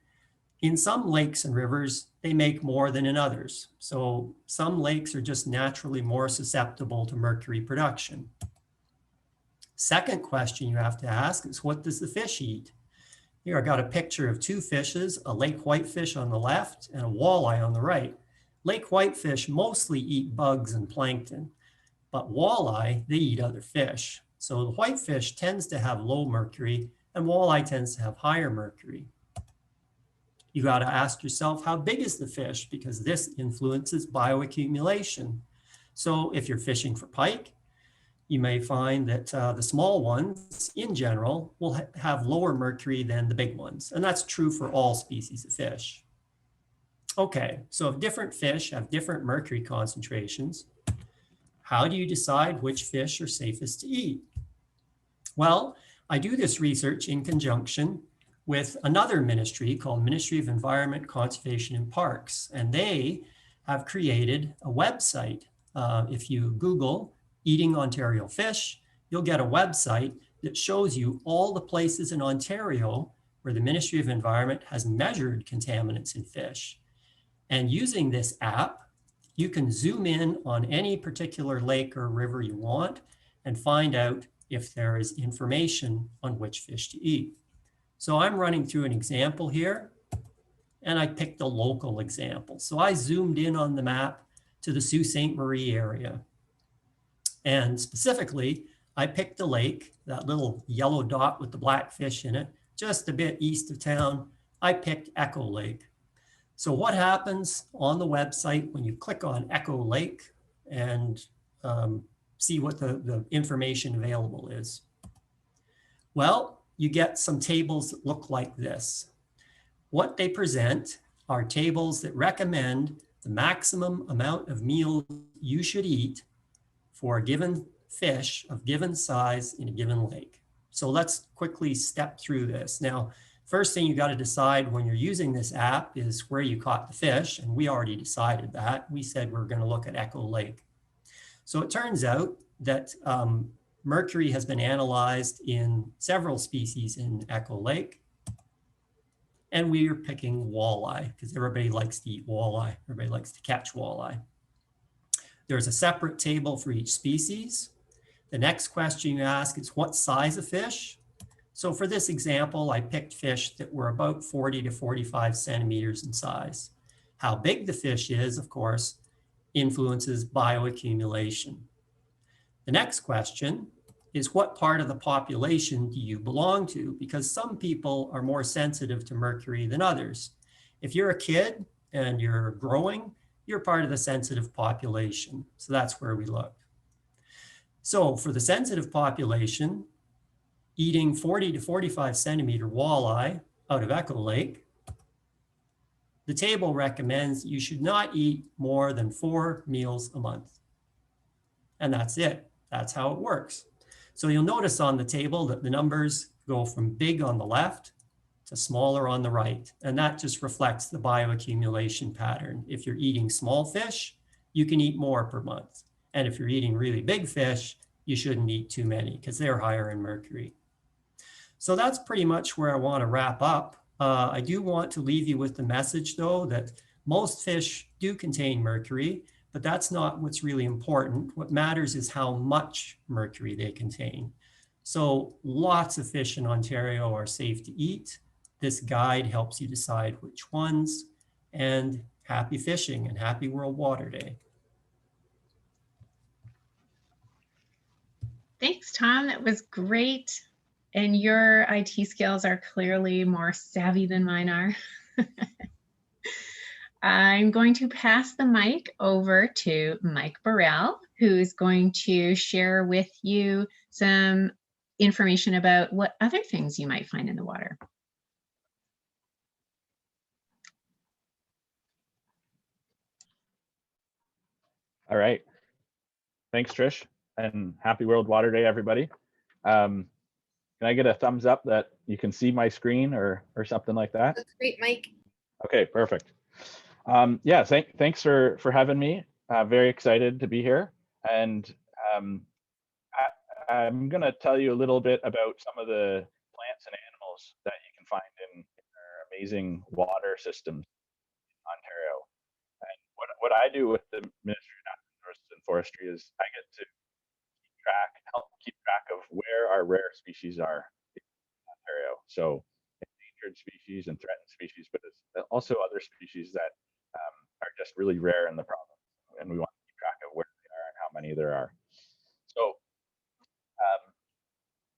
[SPEAKER 7] in some lakes and rivers, they make more than in others. So some lakes are just naturally more susceptible to mercury production. Second question you have to ask is, what does the fish eat? Here I got a picture of two fishes, a lake whitefish on the left and a walleye on the right. Lake whitefish mostly eat bugs and plankton, but walleye, they eat other fish. So the whitefish tends to have low mercury and walleye tends to have higher mercury. You got to ask yourself, how big is the fish? Because this influences bioaccumulation. So if you're fishing for pike, you may find that the small ones in general will have lower mercury than the big ones. And that's true for all species of fish. Okay, so if different fish have different mercury concentrations, how do you decide which fish are safest to eat? Well, I do this research in conjunction with another ministry called Ministry of Environment, Conservation and Parks. And they have created a website. If you Google Eating Ontario Fish, you'll get a website that shows you all the places in Ontario where the Ministry of Environment has measured contaminants in fish. And using this app, you can zoom in on any particular lake or river you want and find out if there is information on which fish to eat. So I'm running through an example here, and I picked a local example. So I zoomed in on the map to the Sault Ste. Marie area. And specifically, I picked a lake, that little yellow dot with the black fish in it, just a bit east of town. I picked Echo Lake. So what happens on the website when you click on Echo Lake and see what the information available is? Well, you get some tables that look like this. What they present are tables that recommend the maximum amount of meals you should eat for a given fish of given size in a given lake. So let's quickly step through this. Now, first thing you got to decide when you're using this app is where you caught the fish, and we already decided that. We said we're going to look at Echo Lake. So it turns out that mercury has been analyzed in several species in Echo Lake, and we are picking walleye because everybody likes to eat walleye. Everybody likes to catch walleye. There's a separate table for each species. The next question you ask is what size of fish? So for this example, I picked fish that were about 40 to 45 centimeters in size. How big the fish is, of course, influences bioaccumulation. The next question is, what part of the population do you belong to? Because some people are more sensitive to mercury than others. If you're a kid and you're growing, you're part of the sensitive population. So that's where we look. So for the sensitive population, eating 40 to 45 centimeter walleye out of Echo Lake, the table recommends you should not eat more than 4 meals a month. And that's it. That's how it works. So you'll notice on the table that the numbers go from big on the left to smaller on the right. And that just reflects the bioaccumulation pattern. If you're eating small fish, you can eat more per month. And if you're eating really big fish, you shouldn't eat too many because they're higher in mercury. So that's pretty much where I want to wrap up. I do want to leave you with the message, though, that most fish do contain mercury, but that's not what's really important. What matters is how much mercury they contain. So lots of fish in Ontario are safe to eat. This guide helps you decide which ones. And happy fishing and happy World Water Day.
[SPEAKER 2] Thanks, Tom. That was great. And your IT skills are clearly more savvy than mine are. I'm going to pass the mic over to Mike Burrell, who's going to share with you some information about what other things you might find in the water.
[SPEAKER 6] All right. Thanks, Trish, and happy World Water Day, everybody. Can I get a thumbs up that you can see my screen or something like that?
[SPEAKER 3] That's great, Mike.
[SPEAKER 6] Okay, perfect. Yeah, thanks for having me. Very excited to be here. And I'm going to tell you a little bit about some of the plants and animals that you can find in our amazing water systems in Ontario. And what I do with the Ministry of Natural Resources and Forestry is I get to help keep track of where our rare species are in Ontario. So endangered species and threatened species, but it's also other species that are just really rare in the province. And we want to keep track of where they are and how many there are. So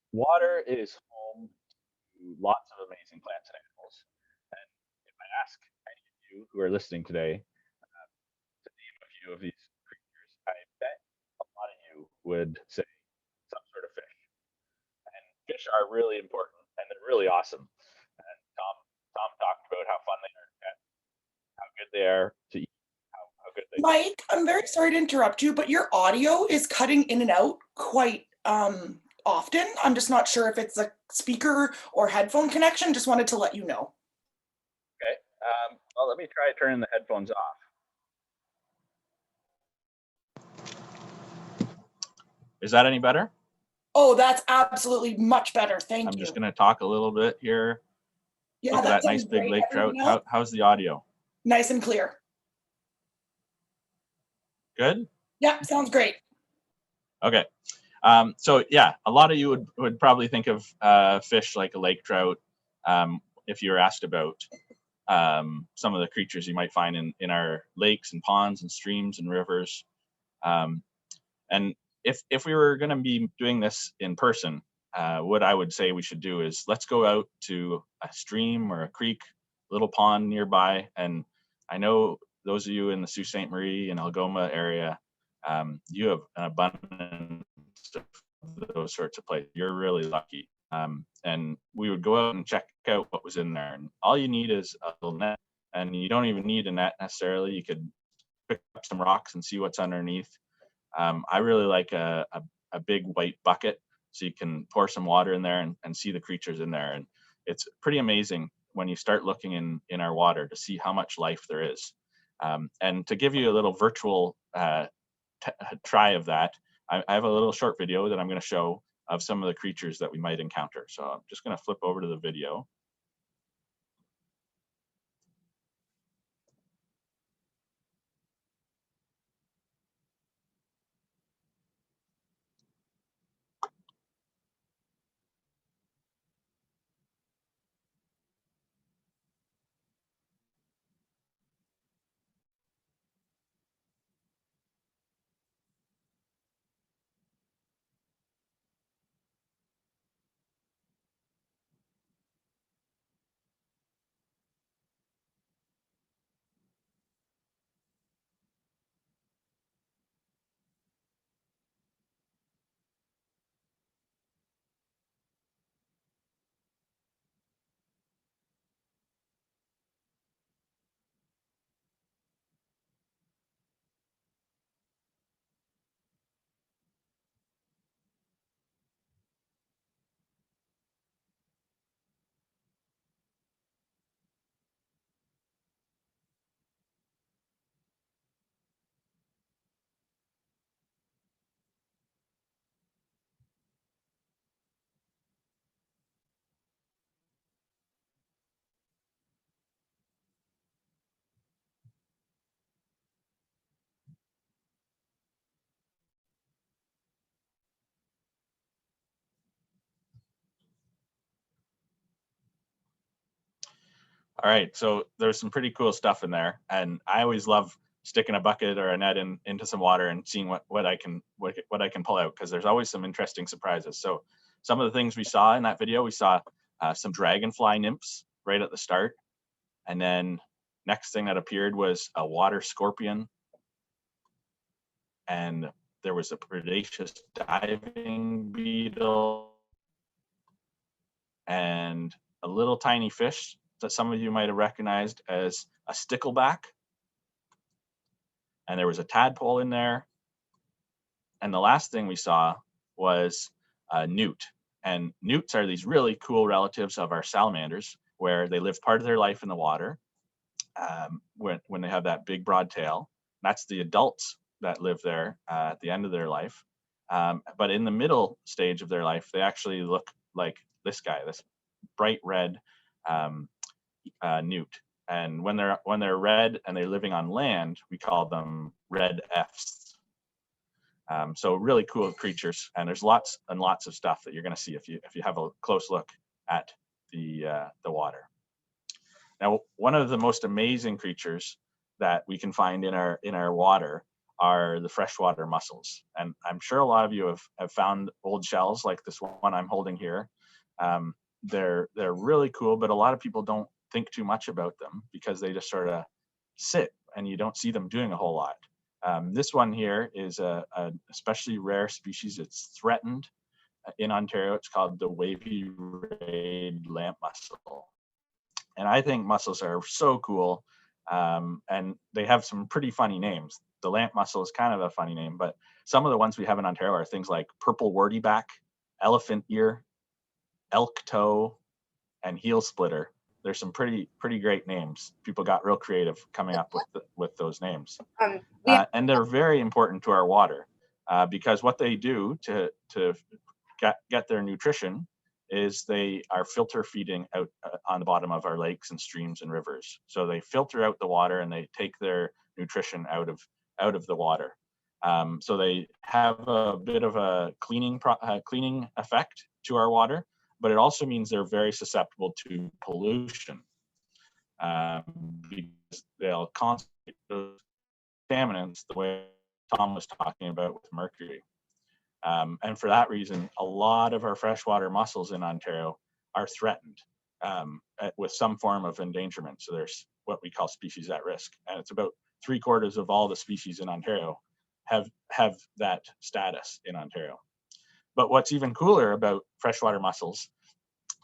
[SPEAKER 6] water is home to lots of amazing plants and animals. And if I ask any of you who are listening today to name a few of these creatures, I bet a lot of you would say some sort of fish. And fish are really important and they're really awesome. And Tom talked about how fun they are and how good they are to eat, how good they
[SPEAKER 1] Mike, I'm very sorry to interrupt you, but your audio is cutting in and out quite often. I'm just not sure if it's a speaker or headphone connection. Just wanted to let you know.
[SPEAKER 6] Okay. Well, let me try turning the headphones off. Is that any better?
[SPEAKER 1] Oh, that's absolutely much better. Thank you.
[SPEAKER 6] I'm just going to talk a little bit here.
[SPEAKER 1] Yeah,
[SPEAKER 6] Look at that nice
[SPEAKER 1] sounds
[SPEAKER 6] big
[SPEAKER 1] great.
[SPEAKER 6] lake trout.
[SPEAKER 1] Everything else,
[SPEAKER 6] How's the audio?
[SPEAKER 1] nice and clear.
[SPEAKER 6] Good?
[SPEAKER 1] Yeah, sounds great.
[SPEAKER 6] Okay. So yeah, a lot of you would probably think of fish like a lake trout if you were asked about some of the creatures you might find in our lakes and ponds and streams and rivers. And if we were going to be doing this in person, what I would say we should do is let's go out to a stream or a creek, little pond nearby. And I know those of you in the Sault Ste. Marie and Algoma area, you have an abundance of those sorts of places. You're really lucky. And we would go out and check out what was in there. And all you need is a little net. And you don't even need a net necessarily. You could pick up some rocks and see what's underneath. I really like a big white bucket so you can pour some water in there and see the creatures in there. And it's pretty amazing when you start looking in our water to see how much life there is. And to give you a little virtual try of that, I have a little short video that I'm going to show of some of the creatures that we might encounter. So I'm just going to flip over to the video. All right, so there's some pretty cool stuff in there, and I always love sticking a bucket or a net into some water and seeing what I can pull out, because there's always some interesting surprises. So some of the things we saw in that video, we saw some dragonfly nymphs right at the start, and then next thing that appeared was a water scorpion, and there was a predaceous diving beetle, and a little tiny fish that some of you might have recognized as a stickleback. And there was a tadpole in there. And the last thing we saw was a newt. And newts are these really cool relatives of our salamanders, where they live part of their life in the water when they have that big broad tail. That's the adults that live there at the end of their life. But in the middle stage of their life, they actually look like this guy, this bright red newt. And when they're red and they're living on land, we call them red Fs. So really cool creatures, and there's lots and lots of stuff that you're going to see if you have a close look at the water. Now, one of the most amazing creatures that we can find in our water are the freshwater mussels, and I'm sure a lot of you have found old shells like this one I'm holding here. They're really cool, but a lot of people don't think too much about them because they just sort of sit and you don't see them doing a whole lot. This one here is a especially rare species. It's threatened in Ontario. It's called the wavy-rayed lamp mussel. And I think mussels are so cool, and they have some pretty funny names. The lamp mussel is kind of a funny name, but some of the ones we have in Ontario are things like purple wartyback, elephant ear, elk toe, and heel splitter. There's some pretty great names. People got real creative coming up with those names. And they're very important to our water because what they do to get their nutrition is they are filter feeding out on the bottom of our lakes and streams and rivers. So they filter out the water and they take their nutrition out of the water. So they have a bit of a cleaning effect to our water, but it also means they're very susceptible to pollution because they'll concentrate those contaminants the way Tom was talking about with mercury. And for that reason, a lot of our freshwater mussels in Ontario are threatened with some form of endangerment. So there's what we call species at risk. And it's about 3/4 of all the species in Ontario have that status in Ontario. But what's even cooler about freshwater mussels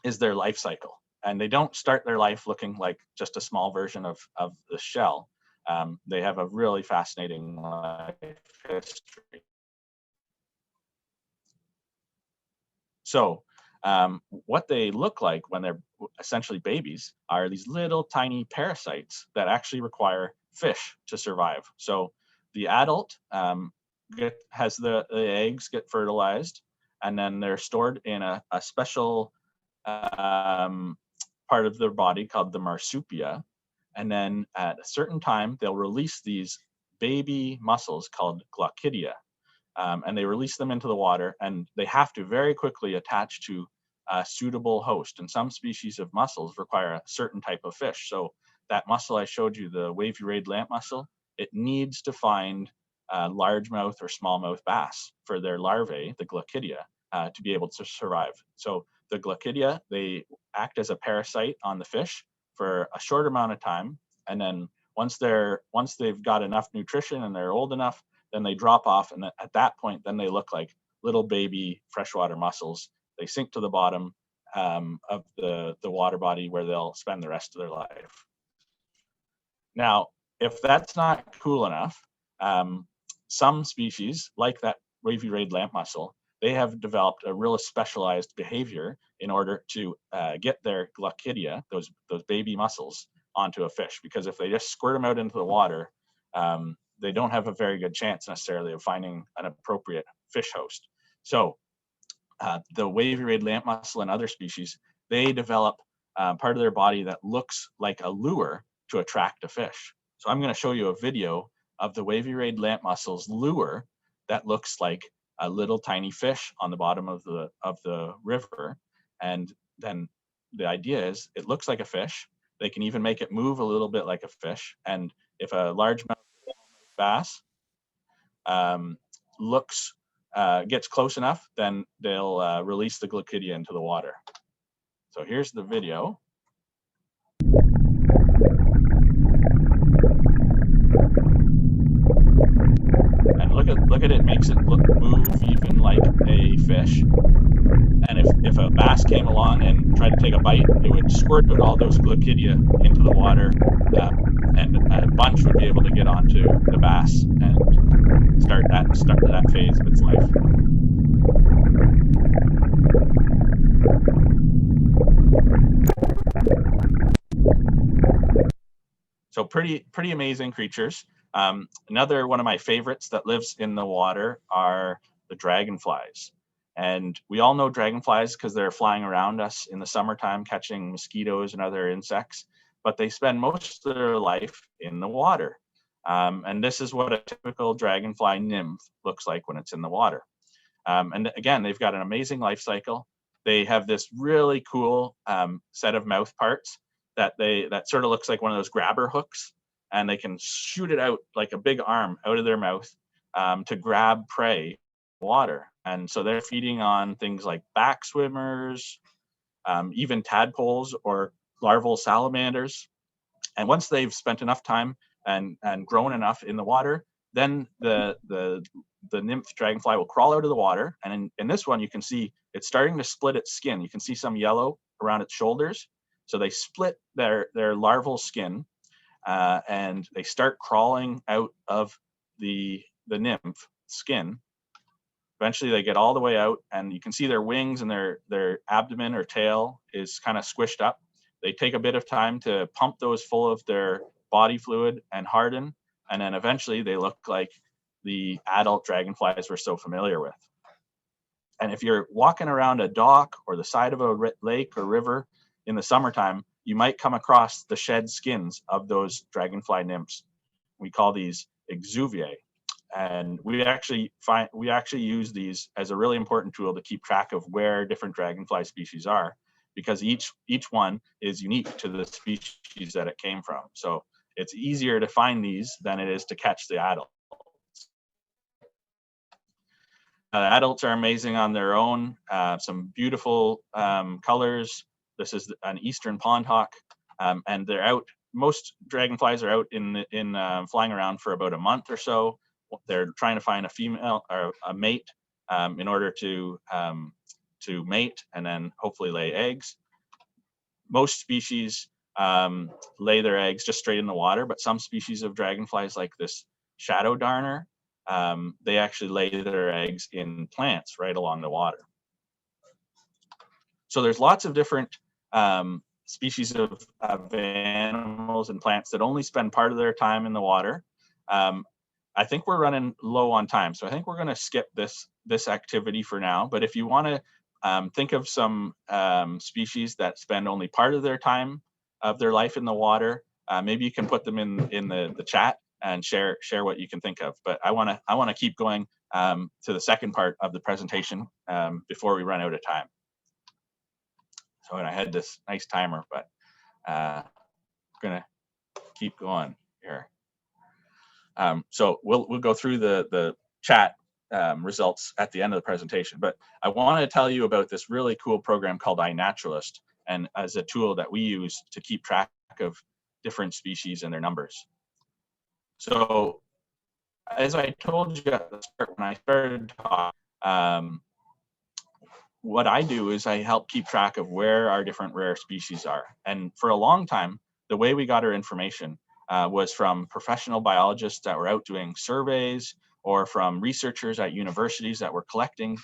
[SPEAKER 6] is their life cycle. And they don't start their life looking like just a small version of the shell. They have a really fascinating life history. So what they look like when they're essentially babies are these little tiny parasites that actually require fish to survive. So the adult has the eggs get fertilized, and then they're stored in a special part of their body called the marsupia. And then at a certain time, they'll release these baby mussels called glaucidia. And they release them into the water, and they have to very quickly attach to a suitable host. And some species of mussels require a certain type of fish. So that mussel I showed you, the wavy-rayed lamp mussel, it needs to find largemouth or smallmouth bass for their larvae, the glaucidia, to be able to survive. So the glaucidia, they act as a parasite on the fish for a short amount of time, and then once they've got enough nutrition and they're old enough, then they drop off, and at that point, then they look like little baby freshwater mussels. They sink to the bottom of the water body where they'll spend the rest of their life. Now, if that's not cool enough, some species, like that wavy-rayed lamp mussel, they have developed a really specialized behavior in order to get their glaucidia, those baby mussels, onto a fish. Because if they just squirt them out into the water, they don't have a very good chance necessarily of finding an appropriate fish host. So the wavy-rayed lamp mussel and other species, they develop part of their body that looks like a lure to attract a fish. So I'm going to show you a video of the wavy-rayed lamp mussel's lure that looks like a little tiny fish on the bottom of the river. And then the idea is it looks like a fish, They can even make it move a little bit like a fish. And if a largemouth bass gets close enough, then they'll release the glochidia into the water. So here's the video. And look at it, makes it move even like a fish. And if a bass came along and tried to take a bite, it would squirt out all those glochidia into the water, and a bunch would be able to get onto the bass and start that phase of its life. So pretty amazing creatures. Another one of my favorites that lives in the water are the dragonflies. And we all know dragonflies because they're flying around us in the summertime catching mosquitoes and other insects, but they spend most of their life in the water. And this is what a typical dragonfly nymph looks like when it's in the water. And again, they've got an amazing life cycle. They have this really cool set of mouth parts that sort of looks like one of those grabber hooks, and they can shoot it out like a big arm out of their mouth to grab prey in the water. And so they're feeding on things like back swimmers, even tadpoles or larval salamanders. And once they've spent enough time and grown enough in the water, then the nymph dragonfly will crawl out of the water. And in this one, you can see it's starting to split its skin. You can see some yellow around its shoulders. So they split their larval skin and they start crawling out of the nymph skin. Eventually they get all the way out, and you can see their wings and their abdomen or tail is kind of squished up. They take a bit of time to pump those full of their body fluid and harden, and then eventually they look like the adult dragonflies we're so familiar with. And if you're walking around a dock or the side of a lake or river in the summertime, you might come across the shed skins of those dragonfly nymphs. We call these exuviae. And we actually use these as a really important tool to keep track of where different dragonfly species are, because each one is unique to the species that it came from. So it's easier to find these than it is to catch the adults. Adults are amazing on their own, some beautiful colors. This is an eastern pond hawk, and they're out. Most dragonflies are out in flying around for about a month or so. They're trying to find a female or a mate in order to mate and then hopefully lay eggs. Most species lay their eggs just straight in the water, but some species of dragonflies, like this shadow darner, they actually lay their eggs in plants right along the water. So there's lots of different species of animals and plants that only spend part of their time in the water. I think we're running low on time, so I think we're going to skip this activity for now. But if you want to think of some species that spend only part of their time of their life in the water, maybe you can put them in the chat and share what you can think of. But I want to keep going to the second part of the presentation before we run out of time. So I had this nice timer, but I'm going to keep going here. So we'll go through the chat results at the end of the presentation, but I want to tell you about this really cool program called iNaturalist, and as a tool that we use to keep track of different species and their numbers. So as I told you at the start when I started talking, what I do is I help keep track of where our different rare species are. And for a long time, the way we got our information was from professional biologists that were out doing surveys, or from researchers at universities that were collecting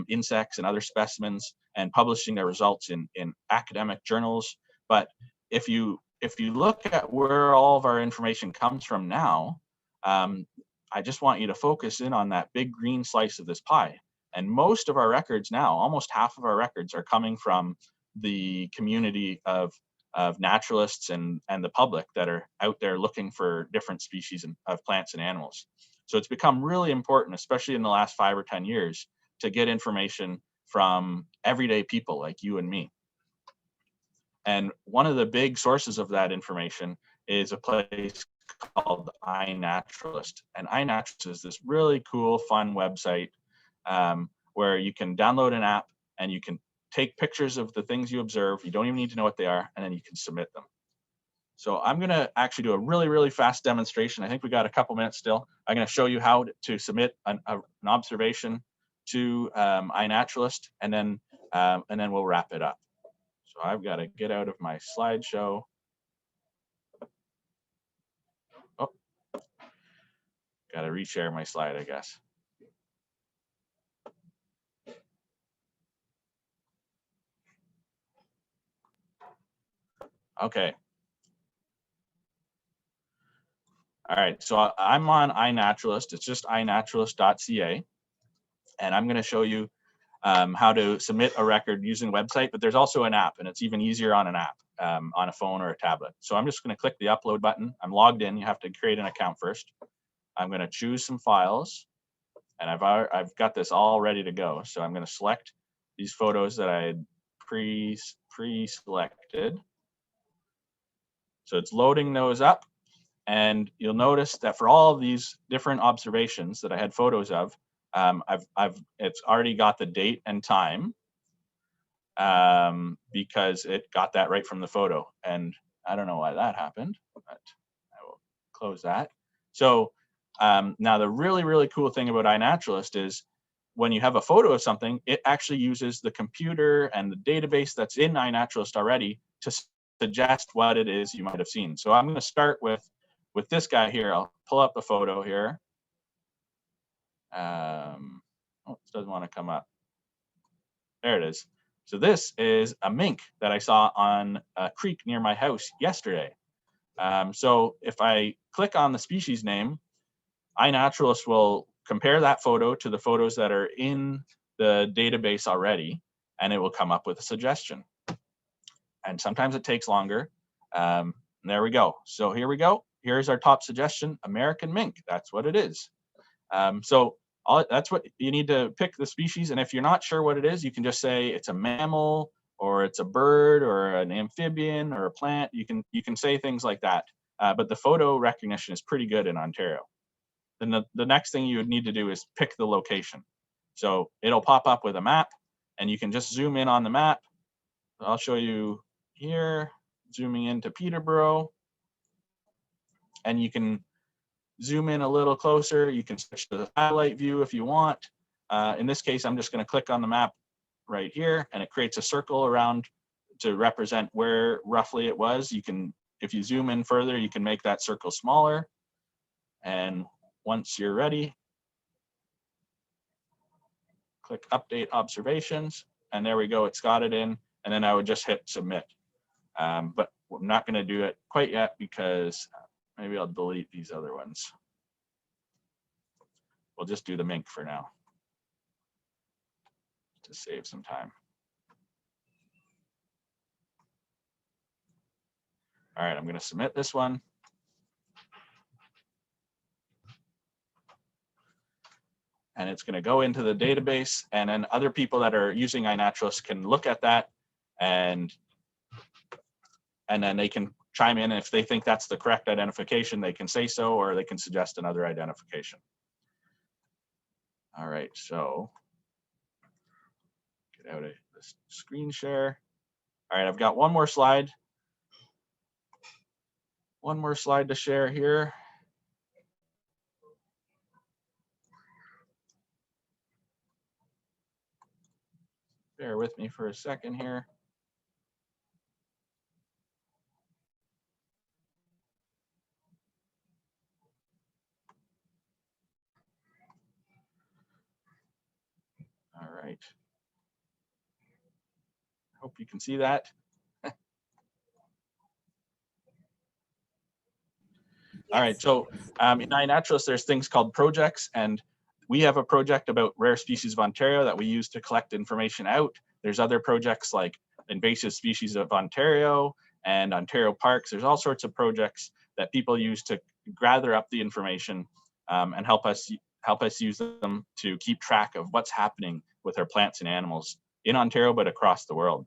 [SPEAKER 6] insects and other specimens and publishing their results in academic journals. But if you look at where all of our information comes from now, I just want you to focus in on that big green slice of this pie. And most of our records now, almost half of our records, are coming from the community of naturalists and the public that are out there looking for different species of plants and animals. So it's become really important, especially in the last 5 or 10 years, to get information from everyday people like you and me. And one of the big sources of that information is a place called iNaturalist. And iNaturalist is this really cool, fun website where you can download an app and you can take pictures of the things you observe. You don't even need to know what they are, and then you can submit them. So I'm going to actually do a really, really fast demonstration. I think we got a couple minutes still. I'm going to show you how to submit an observation to iNaturalist, and then we'll wrap it up. So I've got to get out of my slideshow. Oh, got to reshare my slide, I guess. Okay. All right, so I'm on iNaturalist. It's just inaturalist.ca. And I'm going to show you how to submit a record using a website, but there's also an app, and it's even easier on an app, on a phone or a tablet. So I'm just going to click the upload button. I'm logged in. You have to create an account first. I'm going to choose some files, and I've got this all ready to go. So I'm going to select these photos that I had pre-selected. So it's loading those up. And you'll notice that for all of these different observations that I had photos of, it's already got the date and time because it got that right from the photo. And I don't know why that happened, but I will close that. So now the really, really cool thing about iNaturalist is when you have a photo of something, it actually uses the computer and the database that's in iNaturalist already to suggest what it is you might have seen. So I'm going to start with this guy here. I'll pull up the photo here. Oh, it doesn't want to come up. There it is. So this is a mink that I saw on a creek near my house yesterday. So if I click on the species name, iNaturalist will compare that photo to the photos that are in the database already, and it will come up with a suggestion. And sometimes it takes longer. There we go. So here we go. Here's our top suggestion, American mink. That's what it is. That's what you need to pick the species. And if you're not sure what it is, you can just say it's a mammal, or it's a bird, or an amphibian, or a plant. You can say things like that. But the photo recognition is pretty good in Ontario. Then the next thing you would need to do is pick the location. So it'll pop up with a map, and you can just zoom in on the map. I'll show you here, zooming into Peterborough. And you can zoom in a little closer. You can switch to the satellite view if you want. In this case, I'm just going to click on the map right here, and it creates a circle around to represent where roughly it was. You can, if you zoom in further, you can make that circle smaller. And once you're ready, click Update Observations, and there we go. It's got it in, and then I would just hit Submit. But I'm not going to do it quite yet because maybe I'll delete these other ones. We'll just do the mink for now to save some time. All right, I'm going to submit this one. And it's going to go into the database, and then other people that are using iNaturalist can look at that, and then they can chime in. If they think that's the correct identification, they can say so, or they can suggest another identification. All right, so get out of this screen share. All right, I've got one more slide. One more slide to share here. Bear with me for a second here. All right. Hope you can see that. All right, so in iNaturalist, there's things called projects, and we have a project about rare species of Ontario that we use to collect information out. There's other projects like invasive species of Ontario and Ontario parks. There's all sorts of projects that people use to gather up the information and help us use them to keep track of what's happening with our plants and animals in Ontario, but across the world.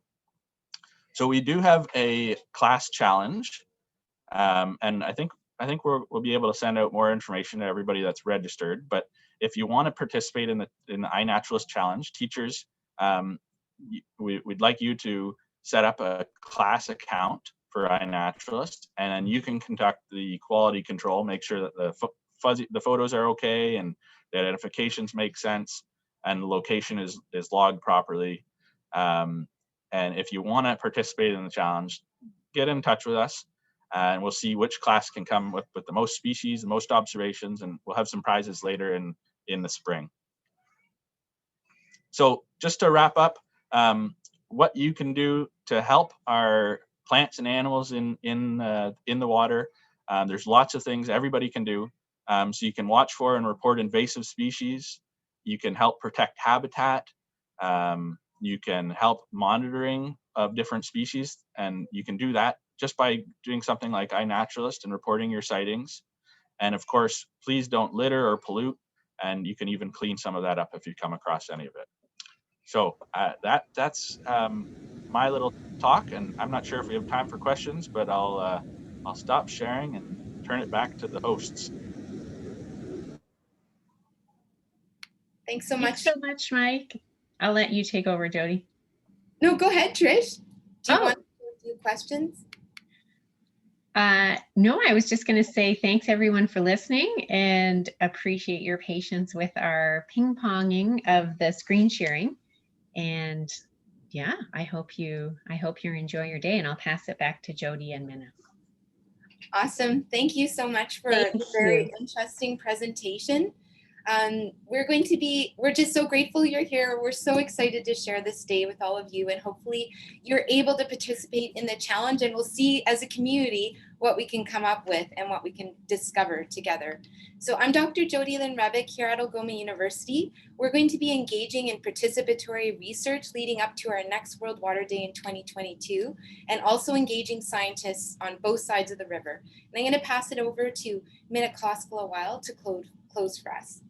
[SPEAKER 6] So we do have a class challenge, and I think we'll be able to send out more information to everybody that's registered. But if you want to participate in the iNaturalist challenge, teachers, we'd like you to set up a class account for iNaturalist, and then you can conduct the quality control, make sure that the photos are okay and the identifications make sense and the location is logged properly. And if you want to participate in the challenge, get in touch with us, and we'll see which class can come with the most species, the most observations, and we'll have some prizes later in the spring. So just to wrap up, what you can do to help our plants and animals in the water, there's lots of things everybody can do. So you can watch for and report invasive species. You can help protect habitat. You can help monitoring of different species, and you can do that just by doing something like iNaturalist and reporting your sightings. And of course, please don't litter or pollute, and you can even clean some of that up if you come across any of it. So that's my little talk, and I'm not sure if we have time for questions, but I'll stop sharing and turn it back to the hosts.
[SPEAKER 3] Thanks so much.
[SPEAKER 2] Thanks so much, Mike. I'll let you take over, Jody.
[SPEAKER 3] No, go ahead, Trish. Do you want to do a few questions?
[SPEAKER 2] No, I was just going to say thanks everyone for listening and appreciate your patience with our ping-ponging of the screen sharing. And yeah, I hope you enjoy your day, and I'll pass it back to Jody and Minna.
[SPEAKER 3] Awesome. Thank you so much for a very interesting presentation. We're just so grateful you're here. We're so excited to share this day with all of you, and hopefully you're able to participate in the challenge, and we'll see as a community what we can come up with and what we can discover together. So I'm Dr. Jody Lynn Rebick here at Algoma University. We're going to be engaging in participatory research leading up to our next World Water Day in 2022, and also engaging scientists on both sides of the river. And I'm going to pass it over to Minna Kloskala-Weil to close for us.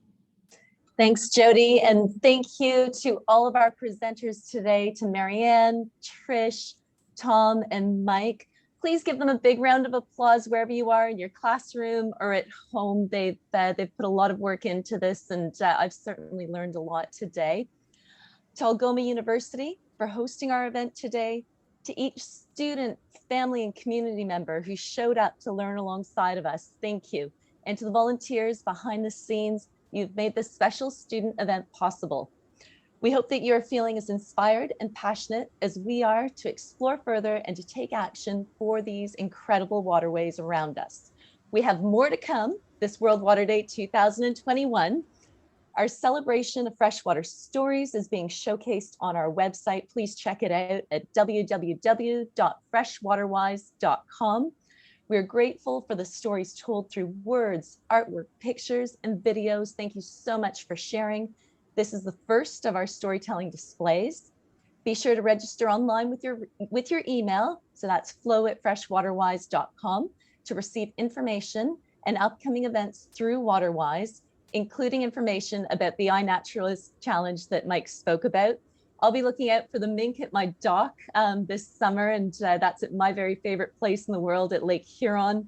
[SPEAKER 5] Thanks, Jody, and thank you to all of our presenters today, to Marianne, Trish, Tom, and Mike. Please give them a big round of applause wherever you are, in your classroom or at home. They've put a lot of work into this, and I've certainly learned a lot today. To Algoma University for hosting our event today, to each student, family, and community member who showed up to learn alongside of us, thank you. And to the volunteers behind the scenes, you've made this special student event possible. We hope that you're feeling as inspired and passionate as we are to explore further and to take action for these incredible waterways around us. We have more to come this World Water Day 2021. Our celebration of freshwater stories is being showcased on our website. Please check it out at www.freshwaterwise.com. We're grateful for the stories told through words, artwork, pictures, and videos. Thank you so much for sharing. This is the first of our storytelling displays. Be sure to register online with your email. So that's flow@freshwaterwise.com to receive information and upcoming events through Waterwise, including information about the iNaturalist challenge that Mike spoke about. I'll be looking out for the mink at my dock this summer, and that's at my very favorite place in the world at Lake Huron.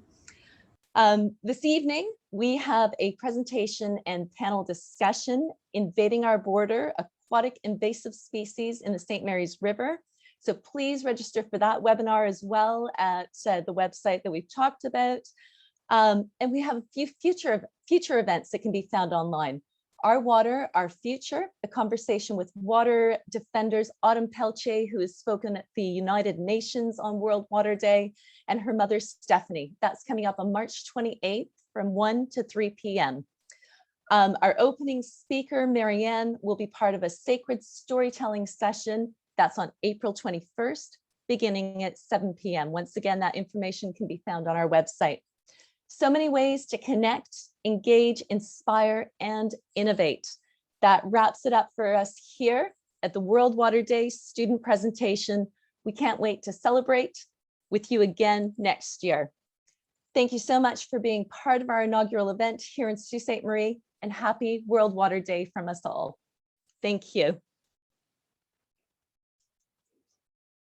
[SPEAKER 5] This evening, we have a presentation and panel discussion, Invading Our Border, Aquatic Invasive Species in the St. Mary's River. So please register for that webinar as well at the website that we've talked about. And we have a few future events that can be found online. Our Water, Our Future, a conversation with water defenders Autumn Pelche, who has spoken at the United Nations on World Water Day, and her mother, Stephanie. That's coming up on March 28th from 1 to 3 p.m. Our opening speaker, Marianne, will be part of a sacred storytelling session. That's on April 21st, beginning at 7 p.m. Once again, that information can be found on our website. So many ways to connect, engage, inspire, and innovate. That wraps it up for us here at the World Water Day student presentation. We can't wait to celebrate with you again next year. Thank you so much for being part of our inaugural event here in Sault Ste. Marie, and happy World Water Day from us all. Thank you.